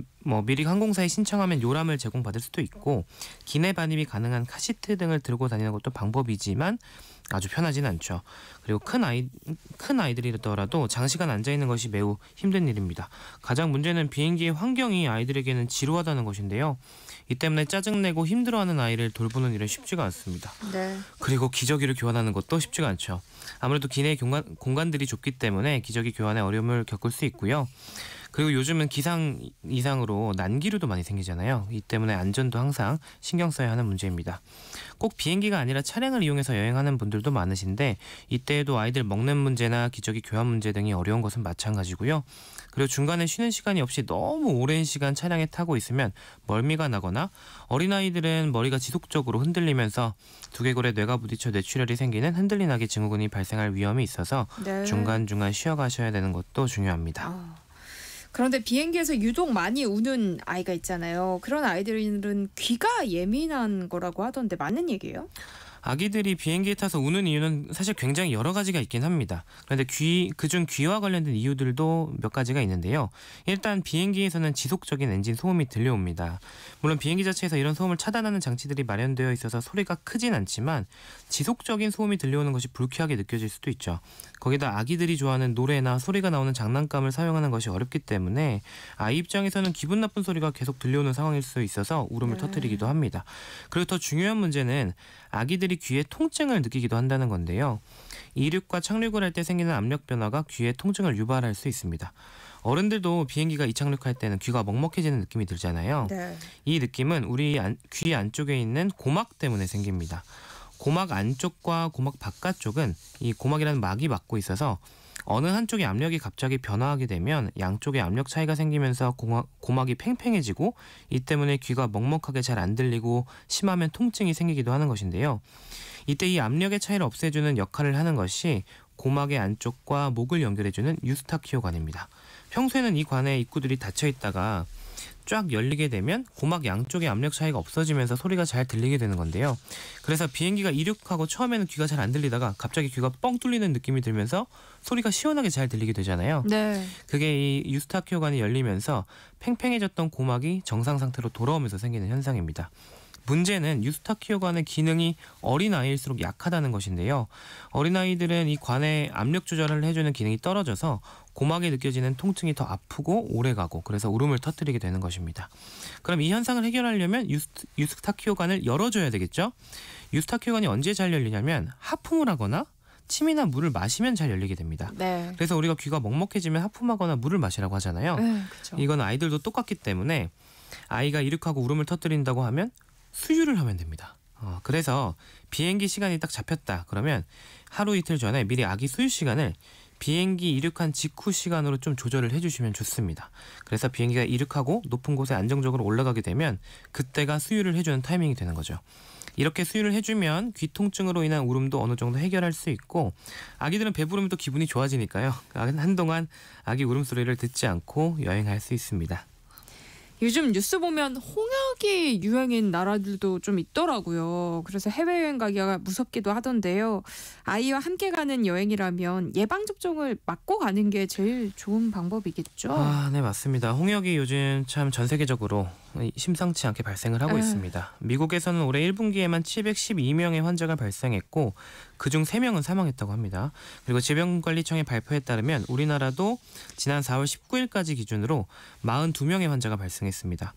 미리 항공사에 신청하면 요람을 제공받을 수도 있고 기내 반입이 가능한 카시트 등을 들고 다니는 것도 방법이지만 아주 편하진 않죠. 그리고 큰 아이들이더라도 장시간 앉아있는 것이 매우 힘든 일입니다. 가장 문제는 비행기의 환경이 아이들에게는 지루하다는 것인데요. 이 때문에 짜증내고 힘들어하는 아이를 돌보는 일은 쉽지가 않습니다. 네. 그리고 기저귀를 교환하는 것도 쉽지가 않죠. 아무래도 기내 공간들이 좁기 때문에 기저귀 교환에 어려움을 겪을 수 있고요. 그리고 요즘은 기상 이상으로 난기류도 많이 생기잖아요. 이 때문에 안전도 항상 신경 써야 하는 문제입니다. 꼭 비행기가 아니라 차량을 이용해서 여행하는 분들도 많으신데 이때에도 아이들 먹는 문제나 기저귀 교환 문제 등이 어려운 것은 마찬가지고요. 그리고 중간에 쉬는 시간이 없이 너무 오랜 시간 차량에 타고 있으면 멀미가 나거나 어린아이들은 머리가 지속적으로 흔들리면서 두개골에 뇌가 부딪혀 뇌출혈이 생기는 흔들리나기 증후군이 발생할 위험이 있어서 네. 중간중간 쉬어가셔야 되는 것도 중요합니다. 그런데 비행기에서 유독 많이 우는 아이가 있잖아요. 그런 아이들은 귀가 예민한 거라고 하던데 맞는 얘기예요? 아기들이 비행기에 타서 우는 이유는 사실 굉장히 여러 가지가 있긴 합니다. 그런데 그중 귀와 관련된 이유들도 몇 가지가 있는데요. 일단 비행기에서는 지속적인 엔진 소음이 들려옵니다. 물론 비행기 자체에서 이런 소음을 차단하는 장치들이 마련되어 있어서 소리가 크진 않지만 지속적인 소음이 들려오는 것이 불쾌하게 느껴질 수도 있죠. 거기다 아기들이 좋아하는 노래나 소리가 나오는 장난감을 사용하는 것이 어렵기 때문에 아이 입장에서는 기분 나쁜 소리가 계속 들려오는 상황일 수 있어서 울음을 터뜨리기도 합니다. 그리고 더 중요한 문제는 아기들이 귀에 통증을 느끼기도 한다는 건데요. 이륙과 착륙을 할 때 생기는 압력 변화가 귀에 통증을 유발할 수 있습니다. 어른들도 비행기가 이착륙할 때는 귀가 먹먹해지는 느낌이 들잖아요. 네. 이 느낌은 우리 귀 안쪽에 있는 고막 때문에 생깁니다. 고막 안쪽과 고막 바깥쪽은 이 고막이라는 막이 막고 있어서 어느 한쪽의 압력이 갑자기 변화하게 되면 양쪽의 압력 차이가 생기면서 고막이 팽팽해지고 이 때문에 귀가 먹먹하게 잘 안 들리고 심하면 통증이 생기기도 하는 것인데요. 이때 이 압력의 차이를 없애주는 역할을 하는 것이 고막의 안쪽과 목을 연결해주는 유스타키오관입니다. 평소에는 이 관의 입구들이 닫혀 있다가 쫙 열리게 되면 고막 양쪽의 압력 차이가 없어지면서 소리가 잘 들리게 되는 건데요. 그래서 비행기가 이륙하고 처음에는 귀가 잘 안 들리다가 갑자기 귀가 뻥 뚫리는 느낌이 들면서 소리가 시원하게 잘 들리게 되잖아요. 네. 그게 이 유스타키오관이 열리면서 팽팽해졌던 고막이 정상 상태로 돌아오면서 생기는 현상입니다. 문제는 유스타키오관의 기능이 어린아이일수록 약하다는 것인데요. 어린아이들은 이 관의 압력 조절을 해주는 기능이 떨어져서 고막에 느껴지는 통증이 더 아프고 오래가고 그래서 울음을 터뜨리게 되는 것입니다. 그럼 이 현상을 해결하려면 유스타키오관을 열어줘야 되겠죠? 유스타키오관이 언제 잘 열리냐면 하품을 하거나 침이나 물을 마시면 잘 열리게 됩니다. 네. 그래서 우리가 귀가 먹먹해지면 하품하거나 물을 마시라고 하잖아요. 그쵸. 이건 아이들도 똑같기 때문에 아이가 이륙하고 울음을 터뜨린다고 하면 수유를 하면 됩니다. 그래서 비행기 시간이 딱 잡혔다 그러면 하루 이틀 전에 미리 아기 수유 시간을 비행기 이륙한 직후 시간으로 좀 조절을 해주시면 좋습니다. 그래서 비행기가 이륙하고 높은 곳에 안정적으로 올라가게 되면 그때가 수유를 해주는 타이밍이 되는 거죠. 이렇게 수유를 해주면 귀 통증으로 인한 울음도 어느 정도 해결할 수 있고 아기들은 배부르면 또 기분이 좋아지니까요. 한동안 아기 울음소리를 듣지 않고 여행할 수 있습니다. 요즘 뉴스 보면 홍역이 유행인 나라들도 좀 있더라고요. 그래서 해외여행 가기가 무섭기도 하던데요. 아이와 함께 가는 여행이라면 예방접종을 맞고 가는 게 제일 좋은 방법이겠죠? 네, 맞습니다. 홍역이 요즘 참 전 세계적으로 심상치 않게 발생을 하고 있습니다. 미국에서는 올해 1분기에만 712명의 환자가 발생했고 그중 3명은 사망했다고 합니다. 그리고 질병관리청의 발표에 따르면 우리나라도 지난 4월 19일까지 기준으로 42명의 환자가 발생했습니다.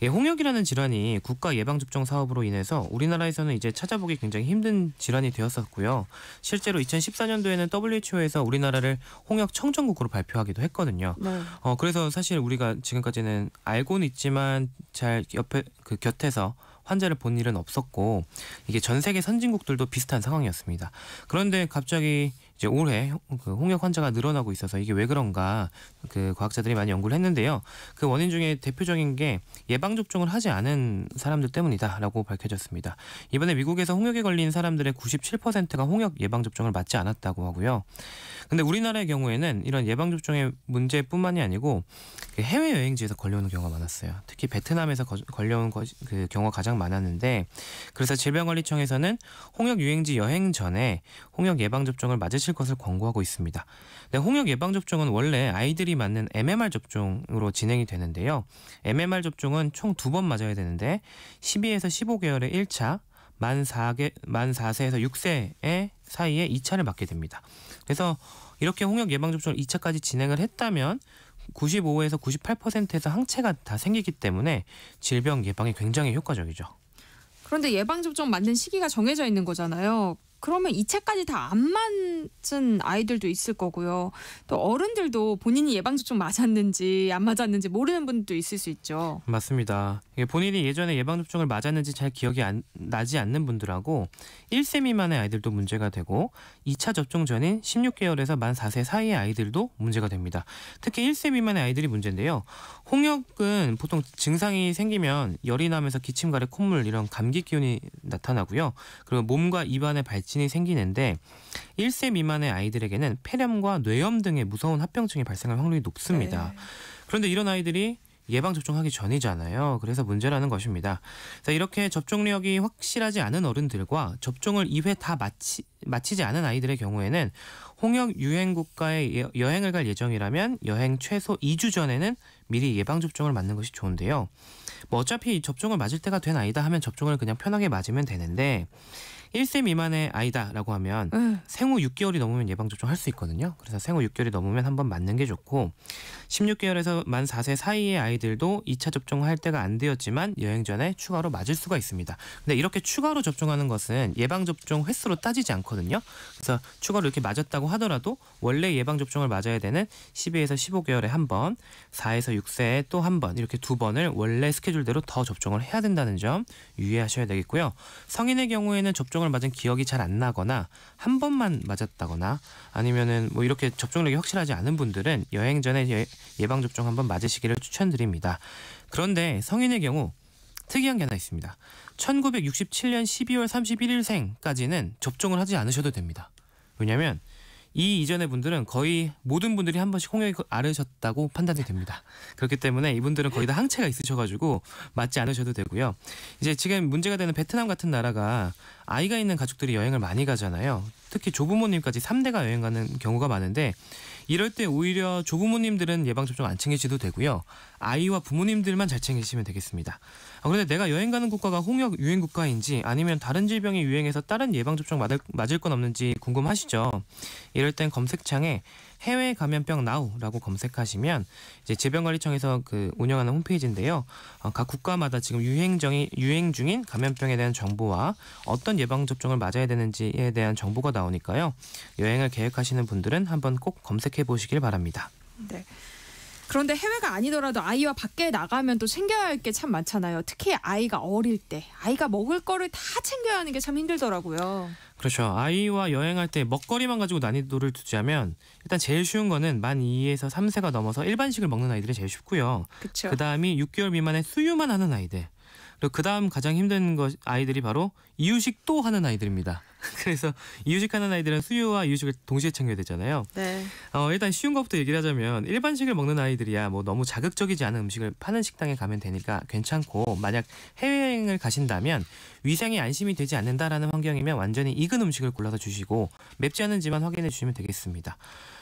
홍역이라는 질환이 국가 예방접종 사업으로 인해서 우리나라에서는 이제 찾아보기 굉장히 힘든 질환이 되었었고요. 실제로 2014년도에는 WHO에서 우리나라를 홍역 청정국으로 발표하기도 했거든요. 네. 그래서 사실 우리가 지금까지는 알고는 있지만 잘 곁에서 환자를 본 일은 없었고 이게 전 세계 선진국들도 비슷한 상황이었습니다. 그런데 갑자기 이제 올해 홍역 환자가 늘어나고 있어서 이게 왜 그런가 과학자들이 많이 연구를 했는데요. 그 원인 중에 대표적인 게 예방접종을 하지 않은 사람들 때문이다라고 밝혀졌습니다. 이번에 미국에서 홍역에 걸린 사람들의 97%가 홍역 예방접종을 맞지 않았다고 하고요. 근데 우리나라의 경우에는 이런 예방접종의 문제뿐만이 아니고 해외여행지에서 걸려오는 경우가 많았어요. 특히 베트남에서 걸려온 그 경우가 가장 많았는데 그래서 질병관리청에서는 홍역 유행지 여행 전에 홍역 예방접종을 맞으실 것을 권고하고 있습니다. 네, 홍역 예방접종은 원래 아이들이 맞는 MMR 접종으로 진행이 되는데요. MMR 접종은 총 2번 맞아야 되는데 12에서 15개월에 1차, 만 4세에서 6세 사이에 2차를 맞게 됩니다. 그래서 이렇게 홍역 예방접종을 2차까지 진행을 했다면 95에서 98%에서 항체가 다 생기기 때문에 질병 예방에 굉장히 효과적이죠. 그런데 예방접종 맞는 시기가 정해져 있는 거잖아요. 그러면 이 책까지 다 안 맞은 아이들도 있을 거고요. 또 어른들도 본인이 예방접종 맞았는지 안 맞았는지 모르는 분도 있을 수 있죠. 맞습니다. 본인이 예전에 예방접종을 맞았는지 잘 기억이 나지 않는 분들하고 1세 미만의 아이들도 문제가 되고 2차 접종 전인 16개월에서 만 4세 사이의 아이들도 문제가 됩니다. 특히 1세 미만의 아이들이 문제인데요. 홍역은 보통 증상이 생기면 열이 나면서 기침, 가래, 콧물 이런 감기 기운이 나타나고요. 그리고 몸과 입안에 발진이 생기는데 1세 미만의 아이들에게는 폐렴과 뇌염 등의 무서운 합병증이 발생할 확률이 높습니다. 네. 그런데 이런 아이들이 예방접종하기 전이잖아요. 그래서 문제라는 것입니다. 자, 이렇게 접종력이 확실하지 않은 어른들과 접종을 2회 다 마치지 않은 아이들의 경우에는 홍역 유행 국가에 여행을 갈 예정이라면 여행 최소 2주 전에는 미리 예방접종을 맞는 것이 좋은데요. 뭐 어차피 접종을 맞을 때가 된 아이다 하면 접종을 그냥 편하게 맞으면 되는데 1세 미만의 아이다라고 하면 생후 6개월이 넘으면 예방접종 할 수 있거든요. 그래서 생후 6개월이 넘으면 한번 맞는 게 좋고 16개월에서 만 4세 사이의 아이들도 2차 접종할 때가 안 되었지만 여행 전에 추가로 맞을 수가 있습니다. 근데 이렇게 추가로 접종하는 것은 예방접종 횟수로 따지지 않거든요. 그래서 추가로 이렇게 맞았다고 하더라도 원래 예방접종을 맞아야 되는 12에서 15개월에 한 번, 4에서 6세에 또 한 번 이렇게 2번을 원래 스케줄대로 더 접종을 해야 된다는 점 유의하셔야 되겠고요. 성인의 경우에는 접종을 맞은 기억이 잘 안 나거나 한 번만 맞았다거나 아니면은 뭐 이렇게 접종력이 확실하지 않은 분들은 여행 전에 예방접종 한번 맞으시기를 추천드립니다. 그런데 성인의 경우 특이한 게 하나 있습니다. 1967년 12월 31일생까지는 접종을 하지 않으셔도 됩니다. 왜냐하면 이 이전의 분들은 거의 모든 분들이 한 번씩 홍역이 앓으셨다고 판단이 됩니다. 그렇기 때문에 이분들은 거의 다 항체가 있으셔가지고 맞지 않으셔도 되고요. 이제 지금 문제가 되는 베트남 같은 나라가 아이가 있는 가족들이 여행을 많이 가잖아요. 특히 조부모님까지 3대가 여행 가는 경우가 많은데 이럴 때 오히려 조부모님들은 예방접종 안 챙기셔도 되고요. 아이와 부모님들만 잘 챙기시면 되겠습니다. 그런데 내가 여행 가는 국가가 홍역 유행 국가인지 아니면 다른 질병이 유행해서 다른 예방접종 맞을 건 없는지 궁금하시죠? 이럴 땐 검색창에 해외 감염병 now라고 검색하시면 이제 질병관리청에서 운영하는 홈페이지인데요. 각 국가마다 지금 유행 중인 감염병에 대한 정보와 어떤 예방접종을 맞아야 되는지에 대한 정보가 나오니까요. 여행을 계획하시는 분들은 한번 꼭 검색해 보시길 바랍니다. 네. 그런데 해외가 아니더라도 아이와 밖에 나가면 또 챙겨야 할 게 참 많잖아요. 특히 아이가 어릴 때 아이가 먹을 거를 다 챙겨야 하는 게 참 힘들더라고요. 그렇죠. 아이와 여행할 때 먹거리만 가지고 난이도를 두자면 일단 제일 쉬운 거는 만 2에서 3세가 넘어서 일반식을 먹는 아이들이 제일 쉽고요. 그렇죠. 그다음이 6개월 미만의 수유만 하는 아이들. 그리고 그다음 가장 힘든 아이들이 바로 이유식 또 하는 아이들입니다. 그래서 이유식하는 아이들은 수유와 이유식을 동시에 챙겨야 되잖아요. 네. 일단 쉬운 것부터 얘기를 하자면 일반식을 먹는 아이들이야 뭐 너무 자극적이지 않은 음식을 파는 식당에 가면 되니까 괜찮고 만약 해외여행을 가신다면 위생이 안심이 되지 않는다라는 환경이면 완전히 익은 음식을 골라서 주시고 맵지 않은지만 확인해 주시면 되겠습니다.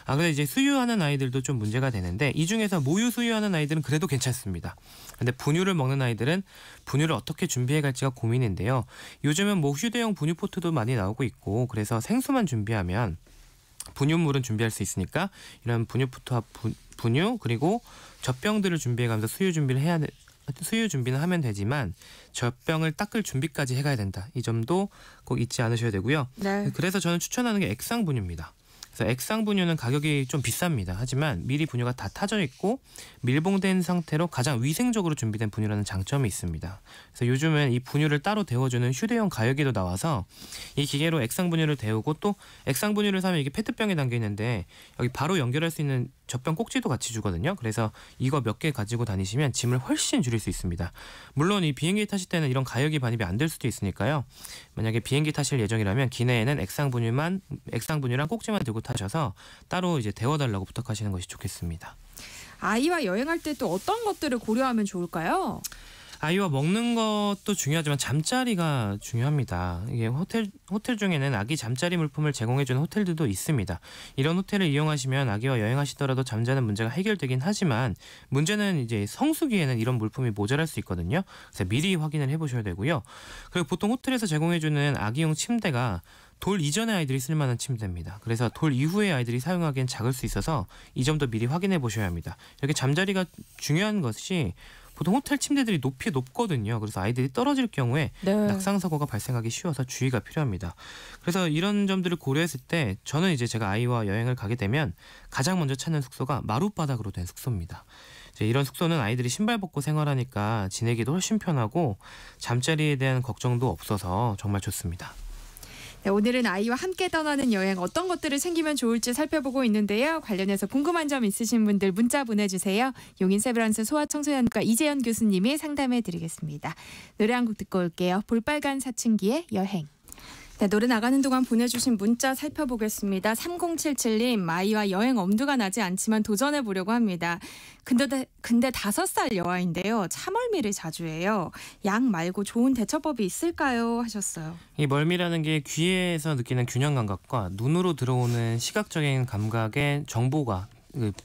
근데 이제 수유하는 아이들도 좀 문제가 되는데 이 중에서 모유 수유하는 아이들은 그래도 괜찮습니다. 근데 분유를 먹는 아이들은 분유를 어떻게 준비해 갈지가 고민인데요. 요즘은 뭐 휴대용 분유 포트도 많이 나오고 있고 그래서 생수만 준비하면 분유물은 준비할 수 있으니까 이런 분유포트와 분유 그리고 젖병들을 준비해가면서 수유 준비는 하면 되지만 젖병을 닦을 준비까지 해가야 된다. 이 점도 꼭 잊지 않으셔야 되고요. 네. 그래서 저는 추천하는 게 액상 분유입니다. 그래서 액상 분유는 가격이 좀 비쌉니다. 하지만 미리 분유가 다 타져 있고 밀봉된 상태로 가장 위생적으로 준비된 분유라는 장점이 있습니다. 그래서 요즘은 이 분유를 따로 데워주는 휴대용 가열기도 나와서 이 기계로 액상 분유를 데우고 또 액상 분유를 사면 이게 페트병에 담겨 있는데 여기 바로 연결할 수 있는 젖병 꼭지도 같이 주거든요. 그래서 이거 몇 개 가지고 다니시면 짐을 훨씬 줄일 수 있습니다. 물론 이 비행기 타실 때는 이런 가열기 반입이 안 될 수도 있으니까요. 만약에 비행기 타실 예정이라면 기내에는 액상 분유랑 꼭지만 들고 타셔서 따로 이제 데워달라고 부탁하시는 것이 좋겠습니다. 아이와 여행할 때 또 어떤 것들을 고려하면 좋을까요? 아이와 먹는 것도 중요하지만 잠자리가 중요합니다. 이게 호텔 중에는 아기 잠자리 물품을 제공해주는 호텔들도 있습니다. 이런 호텔을 이용하시면 아기와 여행하시더라도 잠자는 문제가 해결되긴 하지만 문제는 이제 성수기에는 이런 물품이 모자랄 수 있거든요. 그래서 미리 확인을 해보셔야 되고요. 그리고 보통 호텔에서 제공해주는 아기용 침대가 돌 이전의 아이들이 쓸만한 침대입니다. 그래서 돌 이후의 아이들이 사용하기엔 작을 수 있어서 이 점도 미리 확인해 보셔야 합니다. 이렇게 잠자리가 중요한 것이 보통 호텔 침대들이 높이 높거든요. 그래서 아이들이 떨어질 경우에 낙상 사고가 발생하기 쉬워서 주의가 필요합니다. 그래서 이런 점들을 고려했을 때 저는 이제 제가 아이와 여행을 가게 되면 가장 먼저 찾는 숙소가 마룻바닥으로 된 숙소입니다. 이런 숙소는 아이들이 신발 벗고 생활하니까 지내기도 훨씬 편하고 잠자리에 대한 걱정도 없어서 정말 좋습니다. 네, 오늘은 아이와 함께 떠나는 여행 어떤 것들을 챙기면 좋을지 살펴보고 있는데요. 관련해서 궁금한 점 있으신 분들 문자 보내주세요. 용인 세브란스 소아청소년과 이재현 교수님이 상담해드리겠습니다. 노래 한 곡 듣고 올게요. 볼빨간 사춘기의 여행. 네, 노래 나가는 동안 보내주신 문자 살펴보겠습니다. 3077님, 아이와 여행 엄두가 나지 않지만 도전해보려고 합니다. 근데 5살 여아인데요. 차멀미를 자주 해요. 약 말고 좋은 대처법이 있을까요? 하셨어요. 이 멀미라는 게 귀에서 느끼는 균형 감각과 눈으로 들어오는 시각적인 감각의 정보가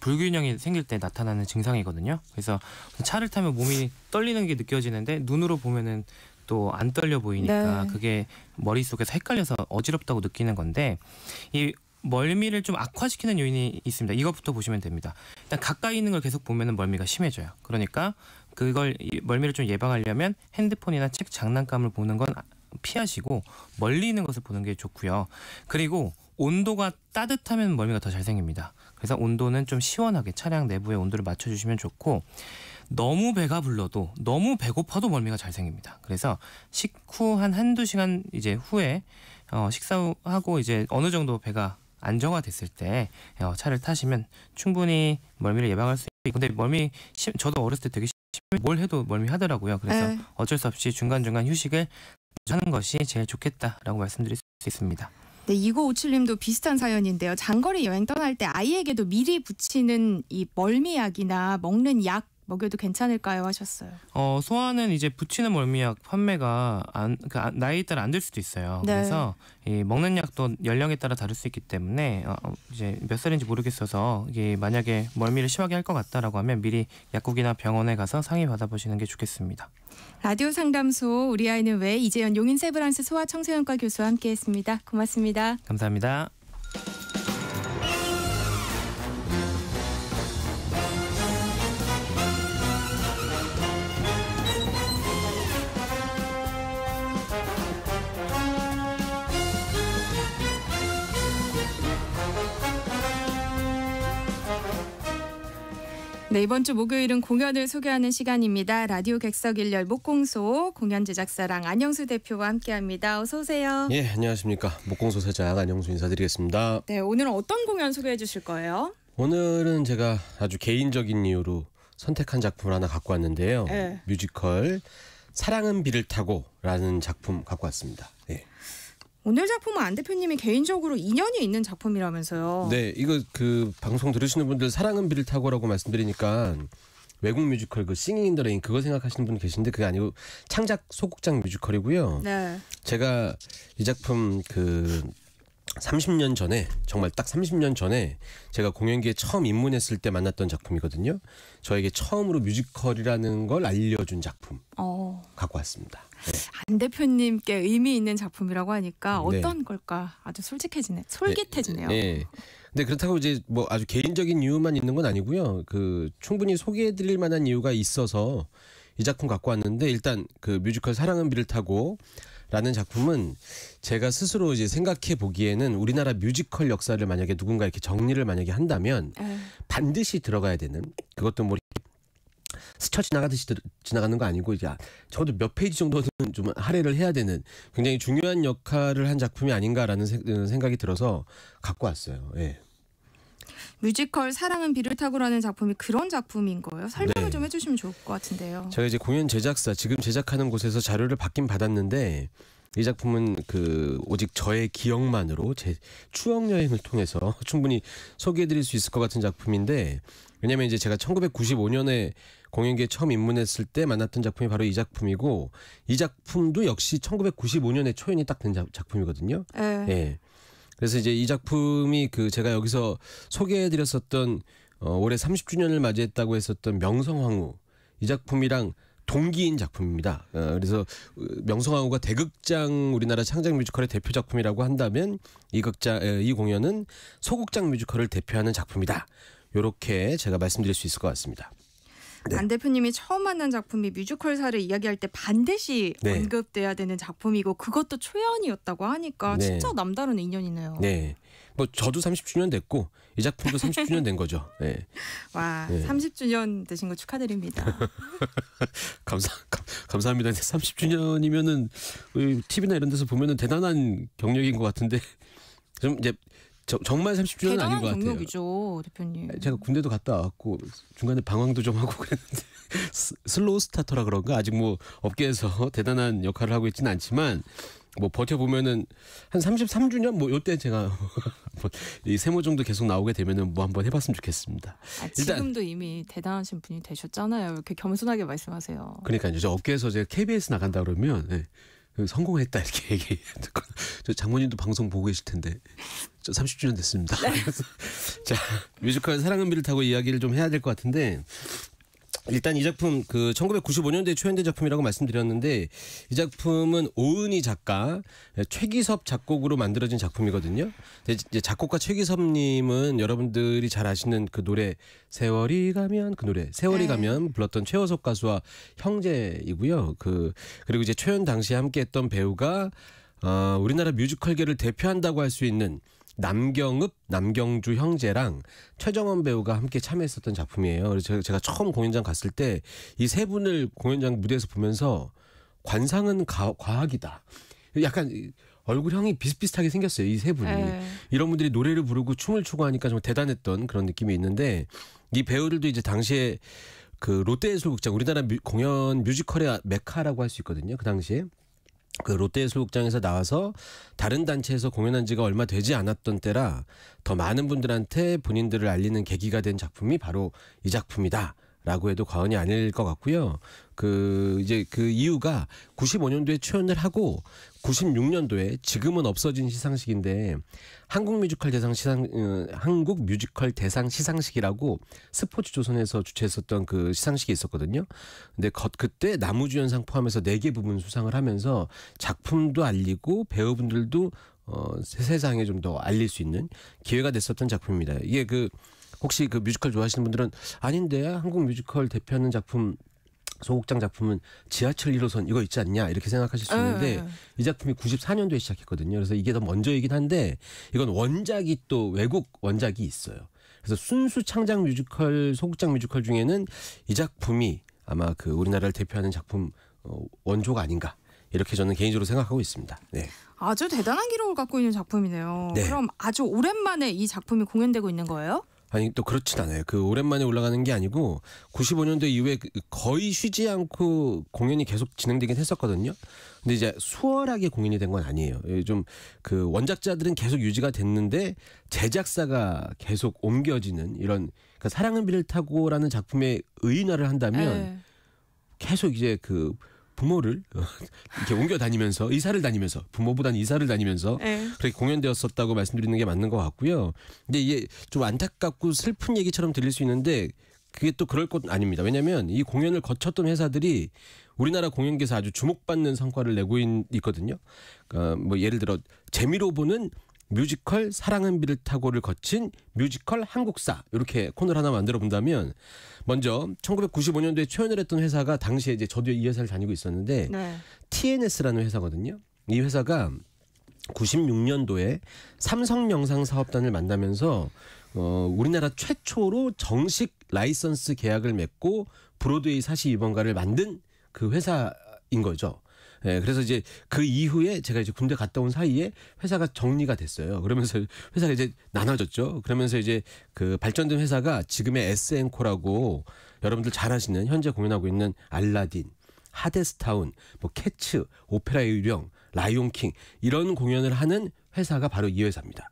불균형이 생길 때 나타나는 증상이거든요. 그래서 차를 타면 몸이 떨리는 게 느껴지는데 눈으로 보면은 또 안 떨려 보이니까 그게 머릿속에서 헷갈려서 어지럽다고 느끼는 건데 이 멀미를 좀 악화시키는 요인이 있습니다. 이것부터 보시면 됩니다. 일단 가까이 있는 걸 계속 보면은 멀미가 심해져요. 그러니까 멀미를 좀 예방하려면 핸드폰이나 책, 장난감을 보는 건 피하시고 멀리 있는 것을 보는 게 좋고요. 그리고 온도가 따뜻하면 멀미가 더 잘 생깁니다. 그래서 온도는 좀 시원하게 차량 내부의 온도를 맞춰주시면 좋고 너무 배가 불러도 너무 배고파도 멀미가 잘 생깁니다. 그래서 식후 한두 시간 이제 후에 식사하고 이제 어느 정도 배가 안정화됐을 때 차를 타시면 충분히 멀미를 예방할 수 있고 근데 저도 어렸을 때 되게 뭘 해도 멀미 하더라고요. 그래서 어쩔 수 없이 중간중간 휴식을 하는 것이 제일 좋겠다라고 말씀드릴 수 있습니다. 네, 2957님도 비슷한 사연인데요. 장거리 여행 떠날 때 아이에게도 미리 붙이는 이 멀미약이나 먹는 약 먹여도 괜찮을까요? 하셨어요. 소아는 이제 붙이는 멀미약 판매가 나이에 따라 안 될 수도 있어요. 그래서 이 먹는 약도 연령에 따라 다를 수 있기 때문에 이제 몇 살인지 모르겠어서 이게 만약에 멀미를 심하게 할 것 같다라고 하면 미리 약국이나 병원에 가서 상의 받아보시는 게 좋겠습니다. 라디오 상담소 우리 아이는 왜 이재현 용인 세브란스 소아청소년과 교수와 함께했습니다. 고맙습니다. 감사합니다. 네, 이번 주 목요일은 공연을 소개하는 시간입니다. 라디오 객석일열 목공소 공연 제작사랑 안영수 대표와 함께합니다. 어서 오세요. 예, 안녕하십니까. 목공소 사장 안영수 인사드리겠습니다. 네, 오늘은 어떤 공연 소개해 주실 거예요? 오늘은 제가 아주 개인적인 이유로 선택한 작품을 하나 갖고 왔는데요. 뮤지컬 사랑은 비를 타고라는 작품 갖고 왔습니다. 예. 오늘 작품은 안 대표님이 개인적으로 인연이 있는 작품이라면서요. 네, 이거 방송 들으시는 분들 사랑은 비를 타고라고 말씀드리니까 외국 뮤지컬 싱잉 인 더 레인 그거 생각하시는 분 계신데 그게 아니고 창작 소극장 뮤지컬이고요. 네. 제가 이 작품 30년 전에 정말 딱 30년 전에 제가 공연계에 처음 입문했을 때 만났던 작품이거든요. 저에게 처음으로 뮤지컬이라는 걸 알려준 작품 갖고 왔습니다. 네. 안 대표님께 의미 있는 작품이라고 하니까 어떤 걸까 아주 솔깃해지네요. 네. 근데 그렇다고 이제 뭐 아주 개인적인 이유만 있는 건 아니고요. 충분히 소개해드릴 만한 이유가 있어서 이 작품 갖고 왔는데 일단 뮤지컬 사랑은 비를 타고 라는 작품은 제가 스스로 이제 생각해 보기에는 우리나라 뮤지컬 역사를 만약에 누군가 이렇게 정리를 만약에 한다면 반드시 들어가야 되는 그것도 뭐 스쳐 지나가듯이 지나가는 거 아니고 이제 적어도 몇 페이지 정도는 좀 할애를 해야 되는 굉장히 중요한 역할을 한 작품이 아닌가라는 생각이 들어서 갖고 왔어요. 예. 뮤지컬 사랑은 비를 타고라는 작품이 그런 작품인 거예요? 설명을 좀 해주시면 좋을 것 같은데요. 제가 이제 공연 제작사 지금 제작하는 곳에서 자료를 받긴 받았는데 이 작품은 오직 저의 기억만으로 제 추억 여행을 통해서 충분히 소개해드릴 수 있을 것 같은 작품인데 왜냐하면 이제 제가 1995년에 공연계에 처음 입문했을 때 만났던 작품이 바로 이 작품이고 이 작품도 역시 1995년에 초연이 딱 된 작품이거든요. 예. 그래서 이제 이 작품이 제가 여기서 소개해드렸었던 올해 30주년을 맞이했다고 했었던 명성황후 이 작품이랑 동기인 작품입니다. 그래서 명성황후가 대극장 우리나라 창작 뮤지컬의 대표 작품이라고 한다면 이 공연은 소극장 뮤지컬을 대표하는 작품이다. 이렇게 제가 말씀드릴 수 있을 것 같습니다. 네. 안 대표님이 처음 만난 작품이 뮤지컬사를 이야기할 때 반드시 네. 언급돼야 되는 작품이고 그것도 초연이었다고 하니까 네. 진짜 남다른 인연이네요. 네. 뭐 저도 30주년 됐고 이 작품도 30주년 된 거죠. 네. 와, 네. 30주년 되신 거 축하드립니다. 감사합니다. 30주년이면은 TV나 이런 데서 보면은 대단한 경력인 것 같은데 좀 이제 정말 30주년은 아닌 것 같아요. 대단한 경력이죠, 대표님. 제가 군대도 갔다 왔고 중간에 방황도 좀 하고 그랬는데 슬로우 스타터라 그런가 아직 뭐 업계에서 대단한 역할을 하고 있지는 않지만 뭐 버텨보면은 한 33주년 뭐 요때 제가 이 세모 정도 계속 나오게 되면은 뭐 한번 해봤으면 좋겠습니다. 지금도 이미 대단하신 분이 되셨잖아요. 이렇게 겸손하게 말씀하세요. 그러니까요. 저 업계에서 제가 KBS 나간다 그러면 네, 성공했다 이렇게 얘기해요. 저 장모님도 방송 보고 계실 텐데 저 30주년 됐습니다. 자, 뮤지컬 사랑은 비를 타고 이야기를 좀 해야 될 것 같은데 일단 이 작품 그 1995년도에 초연된 작품이라고 말씀드렸는데 이 작품은 오은희 작가, 최기섭 작곡으로 만들어진 작품이거든요. 이제 작곡가 최기섭님은 여러분들이 잘 아시는 그 노래 세월이 가면 그 노래 세월이 가면 불렀던 최호석 가수와 형제이고요. 그리고 이제 초연 당시에 함께했던 배우가 우리나라 뮤지컬계를 대표한다고 할 수 있는 남경읍, 남경주 형제랑 최정원 배우가 함께 참여했었던 작품이에요. 그래서 제가 처음 공연장 갔을 때 이 세 분을 공연장 무대에서 보면서 관상은 과학이다. 약간 얼굴형이 비슷비슷하게 생겼어요. 이 세 분이. 이런 분들이 노래를 부르고 춤을 추고 하니까 좀 대단했던 그런 느낌이 있는데 이 배우들도 이제 당시에 그 롯데예술극장 우리나라 공연 뮤지컬의 메카라고 할 수 있거든요. 그 당시에. 그 롯데예술극장에서 나와서 다른 단체에서 공연한 지가 얼마 되지 않았던 때라 더 많은 분들한테 본인들을 알리는 계기가 된 작품이 바로 이 작품이다라고 해도 과언이 아닐 것 같고요. 이제 그 이유가 95년도에 초연을 하고 96년도에 지금은 없어진 시상식인데 한국 뮤지컬 대상 시상식이라고 스포츠조선에서 주최했었던 그 시상식이 있었거든요. 근데 그때 나무주연상 포함해서 4개 부분 수상을 하면서 작품도 알리고 배우분들도 세상에 좀 더 알릴 수 있는 기회가 됐었던 작품입니다. 이게 혹시 그 뮤지컬 좋아하시는 분들은 아닌데 한국 뮤지컬 대표하는 작품 소극장 작품은 지하철 1호선 이거 있지 않냐 이렇게 생각하실 수 있는데 이 작품이 94년도에 시작했거든요. 그래서 이게 더 먼저이긴 한데 이건 원작이 또 외국 원작이 있어요. 그래서 순수 창작 뮤지컬 소극장 뮤지컬 중에는 이 작품이 아마 그 우리나라를 대표하는 작품 원조가 아닌가 이렇게 저는 개인적으로 생각하고 있습니다. 네. 아주 대단한 기록을 갖고 있는 작품이네요. 네. 그럼 아주 오랜만에 이 작품이 공연되고 있는 거예요? 아니 또 그렇진 않아요. 오랜만에 올라가는 게 아니고 95년도 이후에 거의 쉬지 않고 공연이 계속 진행되긴 했었거든요. 근데 이제 수월하게 공연이 된 건 아니에요. 좀 원작자들은 계속 유지가 됐는데 제작사가 계속 옮겨지는 이런 그러니까 사랑은 비를 타고라는 작품의 의인화를 한다면 계속 이제 부모를 이렇게 옮겨 다니면서 이사를 다니면서 부모보다는 이사를 다니면서 그렇게 공연되었었다고 말씀드리는 게 맞는 것 같고요. 근데 이게 좀 안타깝고 슬픈 얘기처럼 들릴 수 있는데 그게 또 그럴 것 아닙니다. 왜냐하면 이 공연을 거쳤던 회사들이 우리나라 공연계에서 아주 주목받는 성과를 내고 있거든요. 뭐 예를 들어 재미로 보는 뮤지컬 사랑은 비를 타고를 거친 뮤지컬 한국사 이렇게 코너를 하나 만들어 본다면 먼저 1995년도에 초연을 했던 회사가 당시에 이제 저도 이 회사를 다니고 있었는데 TNS라는 회사거든요. 이 회사가 96년도에 삼성영상사업단을 만나면서 우리나라 최초로 정식 라이선스 계약을 맺고 브로드웨이 사시 입원가를 만든 그 회사인 거죠. 네, 그래서 이제 그 이후에 제가 이제 군대 갔다 온 사이에 회사가 정리가 됐어요. 그러면서 회사가 이제 나눠졌죠. 그러면서 이제 발전된 회사가 지금의 SN코라고 여러분들 잘 아시는 현재 공연하고 있는 알라딘, 하데스타운, 뭐 캐츠, 오페라의 유령, 라이온킹 이런 공연을 하는 회사가 바로 이 회사입니다.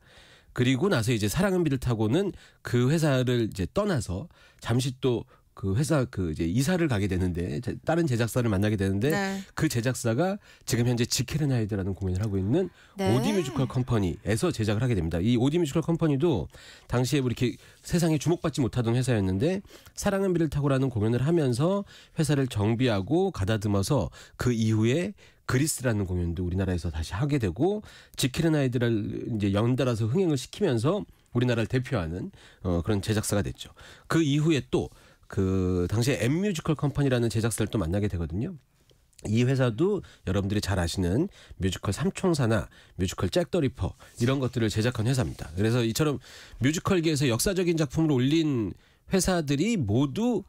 그리고 나서 이제 사랑은 비를 타고는 그 회사를 이제 떠나서 잠시 또 그 회사 이제 이사를 가게 되는데 다른 제작사를 만나게 되는데 그 제작사가 지금 현재 지케르나이드라는 공연을 하고 있는 오디 뮤지컬 컴퍼니에서 제작을 하게 됩니다. 이 오디 뮤지컬 컴퍼니도 당시에 이렇게 세상에 주목받지 못하던 회사였는데 사랑은 비를 타고라는 공연을 하면서 회사를 정비하고 가다듬어서 그 이후에 그리스라는 공연도 우리나라에서 다시 하게 되고 지케르나이드를 이제 연달아서 흥행을 시키면서 우리나라를 대표하는 그런 제작사가 됐죠. 그 이후에 또 그 당시에 M 뮤지컬 컴퍼니라는 제작사를 또 만나게 되거든요. 이 회사도 여러분들이 잘 아시는 뮤지컬 삼총사나 뮤지컬 잭 더 리퍼 이런 것들을 제작한 회사입니다. 그래서 이처럼 뮤지컬계에서 역사적인 작품을 올린 회사들이 모두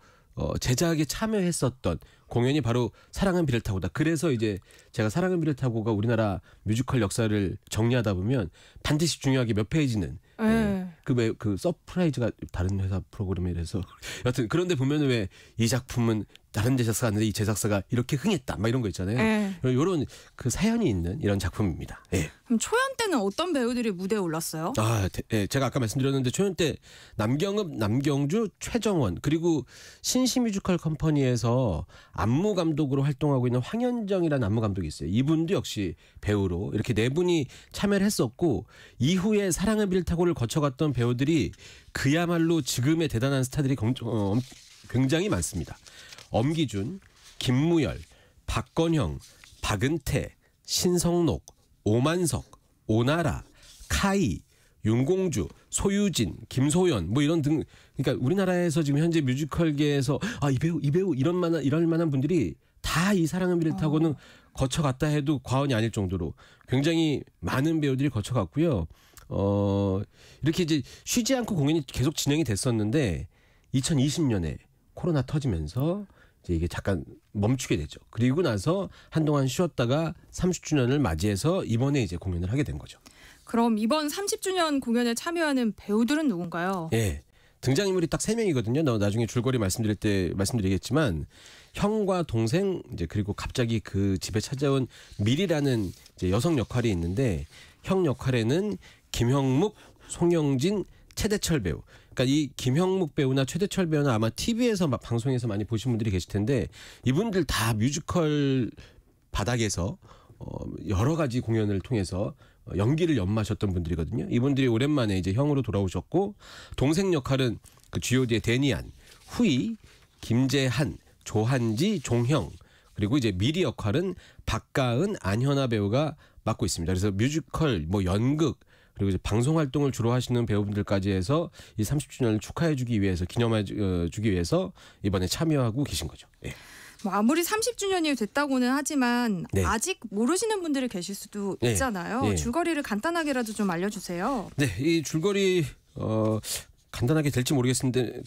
제작에 참여했었던 공연이 바로 사랑은 비를 타고다. 그래서 이제 제가 사랑은 비를 타고가 우리나라 뮤지컬 역사를 정리하다 보면 반드시 중요하게 몇 페이지는 그 서프라이즈가 다른 회사 프로그램이라서 여튼 그런데 보면은 왜 이 작품은 다른 제작사가 아닌데 이 제작사가 이렇게 흥했다 막 이런 거 있잖아요. 이런 그 사연이 있는 이런 작품입니다. 예. 그럼 초연 때는 어떤 배우들이 무대에 올랐어요? 제가 아까 말씀드렸는데 초연 때 남경읍, 남경주, 최정원 그리고 신시 뮤지컬 컴퍼니에서 안무 감독으로 활동하고 있는 황현정이라는 안무 감독이 있어요. 이분도 역시 배우로 이렇게 네 분이 참여를 했었고 이후에 사랑의 비를 타고를 거쳐갔던 배우들이 그야말로 지금의 대단한 스타들이 굉장히 많습니다. 엄기준, 김무열, 박건형, 박은태, 신성록, 오만석, 오나라, 카이, 윤공주, 소유진, 김소연 뭐 이런 등 그러니까 우리나라에서 지금 현재 뮤지컬계에서 이 배우 이럴 만한 분들이 다 이 사랑의 비를 타고는 거쳐갔다 해도 과언이 아닐 정도로 굉장히 많은 배우들이 거쳐갔고요. 이렇게 이제 쉬지 않고 공연이 계속 진행이 됐었는데 2020년에 코로나 터지면서 이제 이게 잠깐 멈추게 되죠. 그리고 나서 한동안 쉬었다가 30주년을 맞이해서 이번에 이제 공연을 하게 된 거죠. 그럼 이번 30주년 공연에 참여하는 배우들은 누군가요? 예. 등장인물이 딱 3명이거든요. 나중에 줄거리 말씀드릴 때 말씀드리겠지만 형과 동생 이제 그리고 갑자기 그 집에 찾아온 밀이라는 이제 여성 역할이 있는데 형 역할에는 김형묵, 송영진, 최대철 배우. 그러니까 이 김형묵 배우나 최대철 배우는 아마 TV에서 방송에서 많이 보신 분들이 계실 텐데 이분들 다 뮤지컬 바닥에서 여러 가지 공연을 통해서 연기를 연마하셨던 분들이거든요. 이분들이 오랜만에 이제 형으로 돌아오셨고 동생 역할은 그 G.O.D의 데니안, 후이, 김재한, 조한지, 종형 그리고 이제 미리 역할은 박가은, 안현아 배우가 맡고 있습니다. 그래서 뮤지컬, 뭐 연극 그리고 이제 방송 활동을 주로 하시는 배우분들까지 해서 이 30주년을 축하해주기 위해서 기념해주기 위해서 이번에 참여하고 계신 거죠. 예. 뭐 아무리 30주년이 됐다고는 하지만 네. 아직 모르시는 분들이 계실 수도 있잖아요. 네. 줄거리를 간단하게라도 좀 알려주세요. 네, 이 줄거리 간단하게 될지 모르겠는데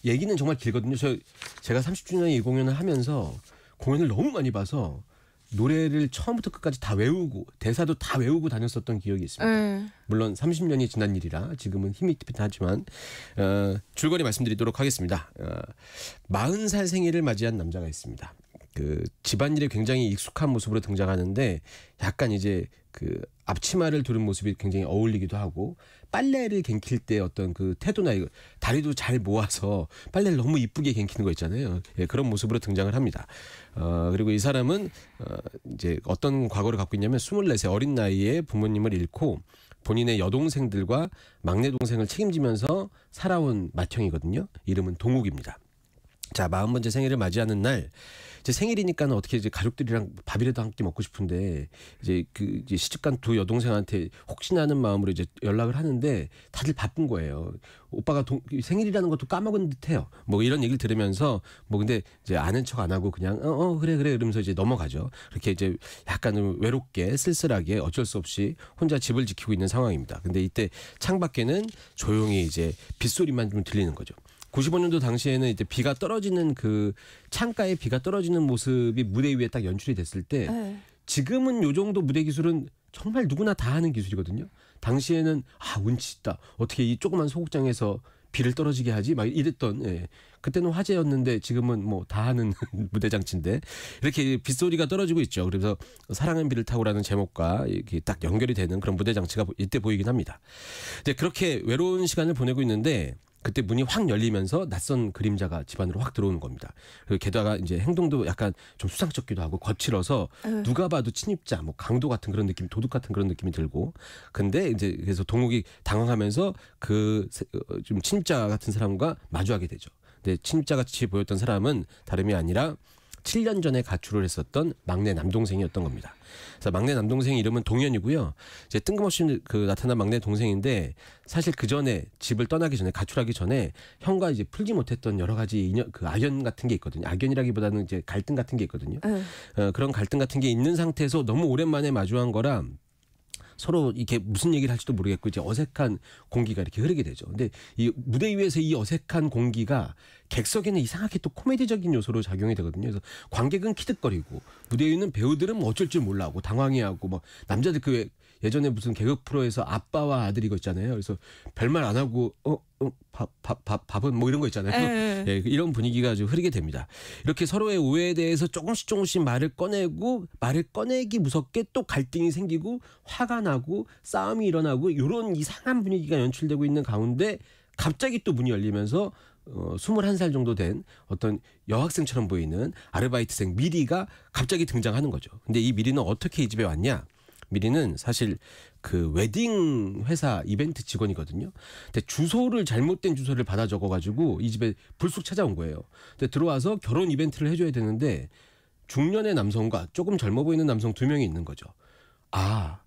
얘기는 정말 길거든요. 제가 30주년 이 공연을 하면서 공연을 너무 많이 봐서 노래를 처음부터 끝까지 다 외우고 대사도 다 외우고 다녔었던 기억이 있습니다. 물론 30년이 지난 일이라 지금은 힘이 찝찝하지만 줄거리 말씀드리도록 하겠습니다. 40살 생일을 맞이한 남자가 있습니다. 그 집안일에 굉장히 익숙한 모습으로 등장하는데 약간 이제 그 앞치마를 두른 모습이 굉장히 어울리기도 하고 빨래를 갱킬 때 어떤 그 태도나 다리도 잘 모아서 빨래를 너무 이쁘게 갱키는 거 있잖아요. 예, 그런 모습으로 등장을 합니다. 그리고 이 사람은 이제 어떤 과거를 갖고 있냐면 24세 어린 나이에 부모님을 잃고 본인의 여동생들과 막내 동생을 책임지면서 살아온 맏형이거든요. 이름은 동욱입니다. 자, 40번째 생일을 맞이하는 날 제 생일이니까는 어떻게 이제 가족들이랑 밥이라도 함께 먹고 싶은데 이제 이제 시집간 두 여동생한테 혹시나 하는 마음으로 이제 연락을 하는데 다들 바쁜 거예요. 오빠가 생일이라는 것도 까먹은 듯해요. 뭐 이런 얘기를 들으면서 뭐 근데 이제 아는 척 안 하고 그냥 그래 이러면서 이제 넘어가죠. 그렇게 이제 약간 외롭게 쓸쓸하게 어쩔 수 없이 혼자 집을 지키고 있는 상황입니다. 근데 이때 창밖에는 조용히 이제 빗소리만 좀 들리는 거죠. 95년도 당시에는 이제 비가 떨어지는 그 창가에 비가 떨어지는 모습이 무대 위에 딱 연출이 됐을 때 지금은 요 정도 무대 기술은 정말 누구나 다 하는 기술이거든요. 당시에는 운치 있다. 어떻게 이 조그만 소극장에서 비를 떨어지게 하지? 막 이랬던 그때는 화제였는데 지금은 뭐 다 하는 무대 장치인데 이렇게 빗소리가 떨어지고 있죠. 그래서 사랑은 비를 타고라는 제목과 이렇게 딱 연결이 되는 그런 무대 장치가 이때 보이긴 합니다. 근데 그렇게 외로운 시간을 보내고 있는데 그때 문이 확 열리면서 낯선 그림자가 집 안으로 확 들어오는 겁니다. 그리고 게다가 이제 행동도 약간 좀 수상쩍기도 하고 거칠어서 누가 봐도 침입자, 뭐 강도 같은 그런 느낌, 도둑 같은 그런 느낌이 들고. 근데 이제 그래서 동욱이 당황하면서 그 좀 침입자 같은 사람과 마주하게 되죠. 근데 침입자 같이 보였던 사람은 다름이 아니라 7년 전에 가출을 했었던 막내 남동생이었던 겁니다. 그래서 막내 남동생 이름은 동현이고요. 이제 뜬금없이 그 나타난 막내 동생인데 사실 그 전에 집을 떠나기 전에 가출하기 전에 형과 이제 풀지 못했던 여러 가지 인연, 그 악연 같은 게 있거든요. 악연이라기보다는 이제 갈등 같은 게 있거든요. 그런 갈등 같은 게 있는 상태에서 너무 오랜만에 마주한 거라 서로 이렇게 무슨 얘기를 할지도 모르겠고 이제 어색한 공기가 이렇게 흐르게 되죠. 근데 이 무대 위에서 이 어색한 공기가 객석에는 이상하게 또 코미디적인 요소로 작용이 되거든요. 그래서 관객은 키득거리고 무대 위에 있는 배우들은 뭐 어쩔 줄 몰라하고 당황해하고 뭐 남자들 그 예전에 무슨 개그 프로에서 아빠와 아들 이거 있잖아요. 그래서 별말 안 하고 밥은 뭐 이런 거 있잖아요. 네, 이런 분위기가 좀 흐르게 됩니다. 이렇게 서로의 오해에 대해서 조금씩 말을 꺼내고 말을 꺼내기 무섭게 또 갈등이 생기고 화가 나고 싸움이 일어나고 이런 이상한 분위기가 연출되고 있는 가운데 갑자기 또 문이 열리면서 21살 정도 된 어떤 여학생처럼 보이는 아르바이트생 미리가 갑자기 등장하는 거죠. 근데 이 미리는 어떻게 이 집에 왔냐? 미리는 사실 그 웨딩 회사 이벤트 직원이거든요. 근데 주소를 잘못된 주소를 받아 적어가지고 이 집에 불쑥 찾아온 거예요. 근데 들어와서 결혼 이벤트를 해줘야 되는데 중년의 남성과 조금 젊어 보이는 남성 2명이 있는 거죠. 아,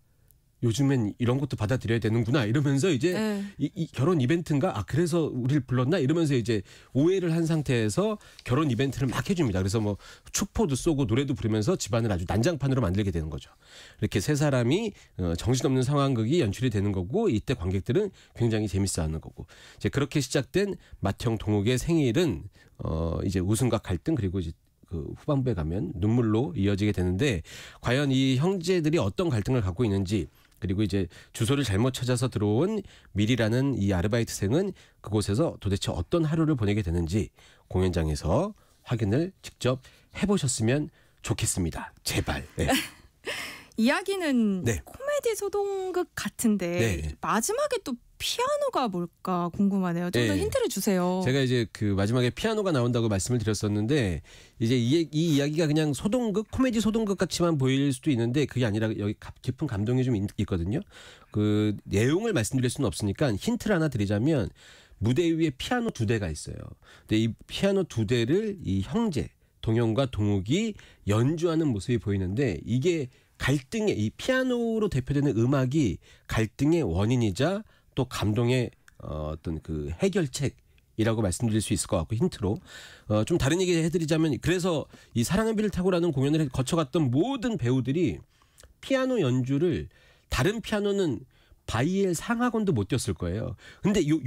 요즘엔 이런 것도 받아들여야 되는구나 이러면서 이제 이 결혼 이벤트인가? 아, 그래서 우리를 불렀나? 이러면서 이제 오해를 한 상태에서 결혼 이벤트를 막 해줍니다. 그래서 뭐 축포도 쏘고 노래도 부르면서 집안을 아주 난장판으로 만들게 되는 거죠. 이렇게 세 사람이 정신없는 상황극이 연출이 되는 거고 이때 관객들은 굉장히 재밌어하는 거고 이제 그렇게 시작된 맏형 동욱의 생일은 이제 웃음과 갈등 그리고 이제 그 후반부에 가면 눈물로 이어지게 되는데 과연 이 형제들이 어떤 갈등을 갖고 있는지 그리고 이제 주소를 잘못 찾아서 들어온 미리라는 이 아르바이트생은 그곳에서 도대체 어떤 하루를 보내게 되는지 공연장에서 확인을 직접 해보셨으면 좋겠습니다. 제발. 네. 이야기는 코미디 소동극 같은데 마지막에 또 피아노가 뭘까 궁금하네요. 좀 더 힌트를 주세요. 제가 이제 그 마지막에 피아노가 나온다고 말씀을 드렸었는데 이제 이 이야기가 그냥 소동극, 코미디 소동극 같이만 보일 수도 있는데 그게 아니라 여기 깊은 감동이 좀 있거든요. 그 내용을 말씀드릴 수는 없으니까 힌트를 하나 드리자면 무대 위에 피아노 2대가 있어요. 근데 이 피아노 2대를 이 형제 동현과 동욱이 연주하는 모습이 보이는데 이게 갈등의 이 피아노로 대표되는 음악이 갈등의 원인이자 또 감동의 어떤 그 해결책이라고 말씀드릴 수 있을 것 같고 힌트로 좀 다른 얘기 해드리자면 그래서 이 사랑은 비를 타고라는 공연을 거쳐갔던 모든 배우들이 피아노 연주를 다른 피아노는 바이엘 상하건도 못 띄었을 거예요. 근데 요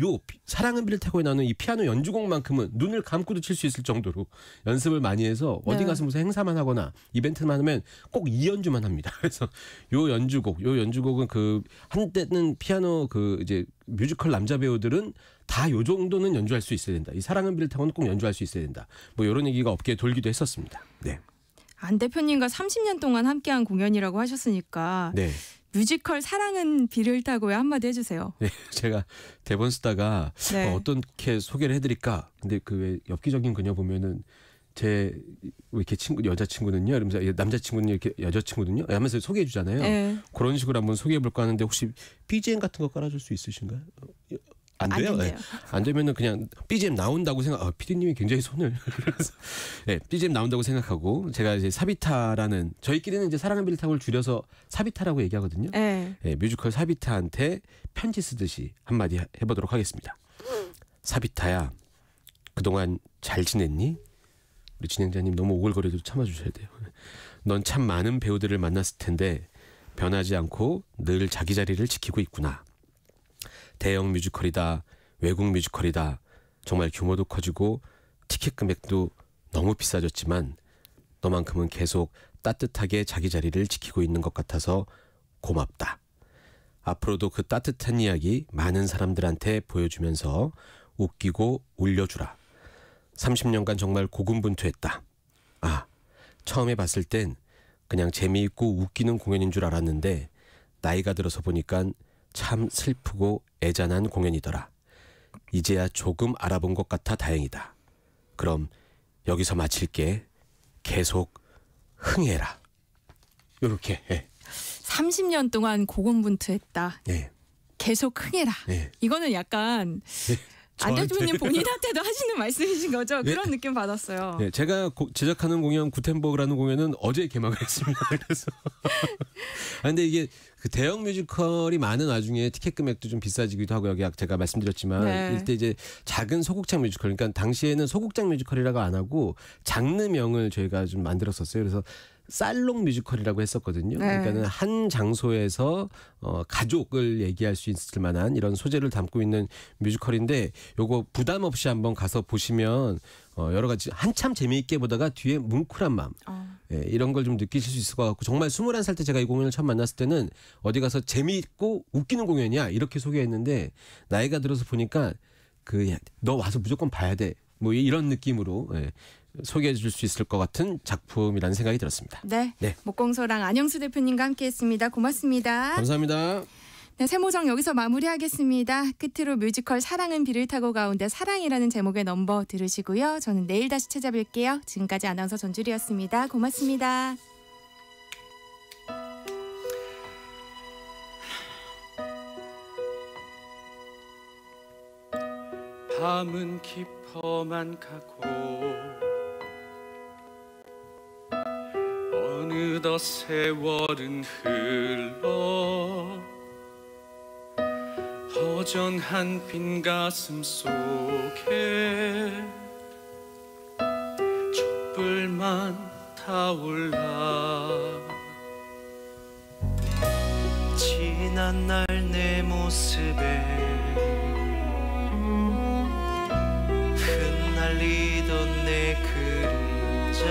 사랑은 비를 타고에 나오는 이 피아노 연주곡만큼은 눈을 감고도 칠 수 있을 정도로 연습을 많이 해서 어디 가서 무슨 행사만 하거나 이벤트만 하면 꼭 이 연주만 합니다. 그래서 요 연주곡은 그 한때는 피아노 그 이제 뮤지컬 남자 배우들은 다 요 정도는 연주할 수 있어야 된다. 이 사랑은 비를 타고는 꼭 연주할 수 있어야 된다. 뭐 이런 얘기가 업계에 돌기도 했었습니다. 네. 안 대표님과 30년 동안 함께한 공연이라고 하셨으니까 뮤지컬 사랑은 비를 타고에 한마디 해주세요. 네, 제가 대본 쓰다가 어떻게 소개를 해드릴까. 근데 그 왜 엽기적인 그녀 보면은 제 이렇게 여자친구는요, 이러면서 남자친구는 이렇게 여자친구는요, 하면서 소개해 주잖아요. 그런 식으로 한번 소개해 볼까 하는데 혹시 BGM 같은 거 깔아줄 수 있으신가요? 안 돼요? 네. 안 되면은 그냥 BGM 나온다고 생각. PD님이 굉장히 손을 그래서 BGM 나온다고 생각하고 제가 이제 사비타라는 저희끼리는 이제 사랑은 비를 타고를 줄여서 사비타라고 얘기하거든요. 뮤지컬 사비타한테 편지 쓰듯이 한마디 해보도록 하겠습니다. 사비타야, 그동안 잘 지냈니? 우리 진행자님 너무 오글거려도 참아주셔야 돼요. 넌 참 많은 배우들을 만났을 텐데 변하지 않고 늘 자기 자리를 지키고 있구나. 대형 뮤지컬이다, 외국 뮤지컬이다. 정말 규모도 커지고 티켓 금액도 너무 비싸졌지만 너만큼은 계속 따뜻하게 자기 자리를 지키고 있는 것 같아서 고맙다. 앞으로도 그 따뜻한 이야기 많은 사람들한테 보여주면서 웃기고 울려주라. 30년간 정말 고군분투했다. 처음에 봤을 땐 그냥 재미있고 웃기는 공연인 줄 알았는데 나이가 들어서 보니까 참 슬프고 애잔한 공연이더라. 이제야 조금 알아본 것 같아 다행이다. 그럼 여기서 마칠게. 계속 흥해라. 요렇게. 30년 동안 고군분투했다. 계속 흥해라. 이거는 약간 안 대표님 본인한테도 하시는 말씀이신 거죠? 네. 그런 느낌 받았어요. 네, 제가 제작하는 공연 구텐버그라는 공연은 어제 개막을 했습니다. 그래서 근데 이게 그 대형 뮤지컬이 많은 와중에 티켓 금액도 좀 비싸지기도 하고 여기 제가 말씀드렸지만 네. 이때 이제 작은 소극장 뮤지컬 그러니까 당시에는 소극장 뮤지컬이라고 안 하고 장르명을 저희가 좀 만들었었어요. 그래서 살롱 뮤지컬이라고 했었거든요. 네. 그러니까는 한 장소에서 가족을 얘기할 수 있을 만한 이런 소재를 담고 있는 뮤지컬인데 요거 부담 없이 한번 가서 보시면 여러 가지 한참 재미있게 보다가 뒤에 뭉클한 마음 예, 이런 걸 좀 느끼실 수 있을 것 같고 정말 21살 때 제가 이 공연을 처음 만났을 때는 어디 가서 재미있고 웃기는 공연이야 이렇게 소개했는데 나이가 들어서 보니까 너 와서 무조건 봐야 돼 뭐 이런 느낌으로 예, 소개해 줄 수 있을 것 같은 작품이라는 생각이 들었습니다. 네. 목공소랑 안영수 대표님과 함께했습니다. 고맙습니다. 감사합니다. 네, 세모정 여기서 마무리하겠습니다. 끝으로 뮤지컬 사랑은 비를 타고 가운데 사랑이라는 제목의 넘버 들으시고요. 저는 내일 다시 찾아뵐게요. 지금까지 아나운서 전주리였습니다. 고맙습니다. 밤은 깊어만 가고 어느덧 세월은 흘러 허전한 빈 가슴 속에 촛불만 타올라 지난 날 내 모습에 흩날리던 내 그림자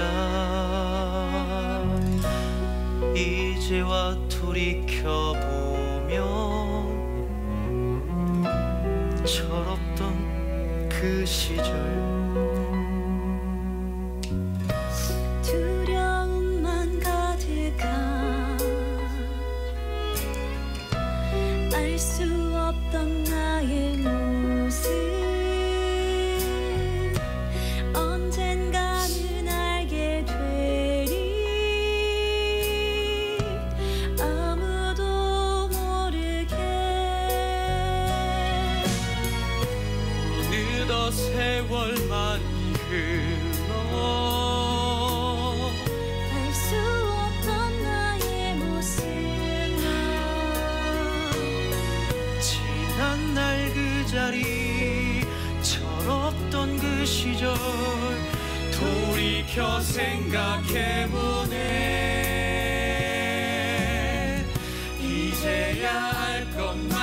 이제와 돌이켜보면 철없던 그 시절 두려움만 가득한 알 수 없던 나의 모습 언젠가는 알게 되리 아무도 모르게 어느덧 세월만이 흘러 알 수 없던 나의 모습 지난 날 그 자리 철없던 그 시절 돌이켜 생각해보네 이제야 알 것만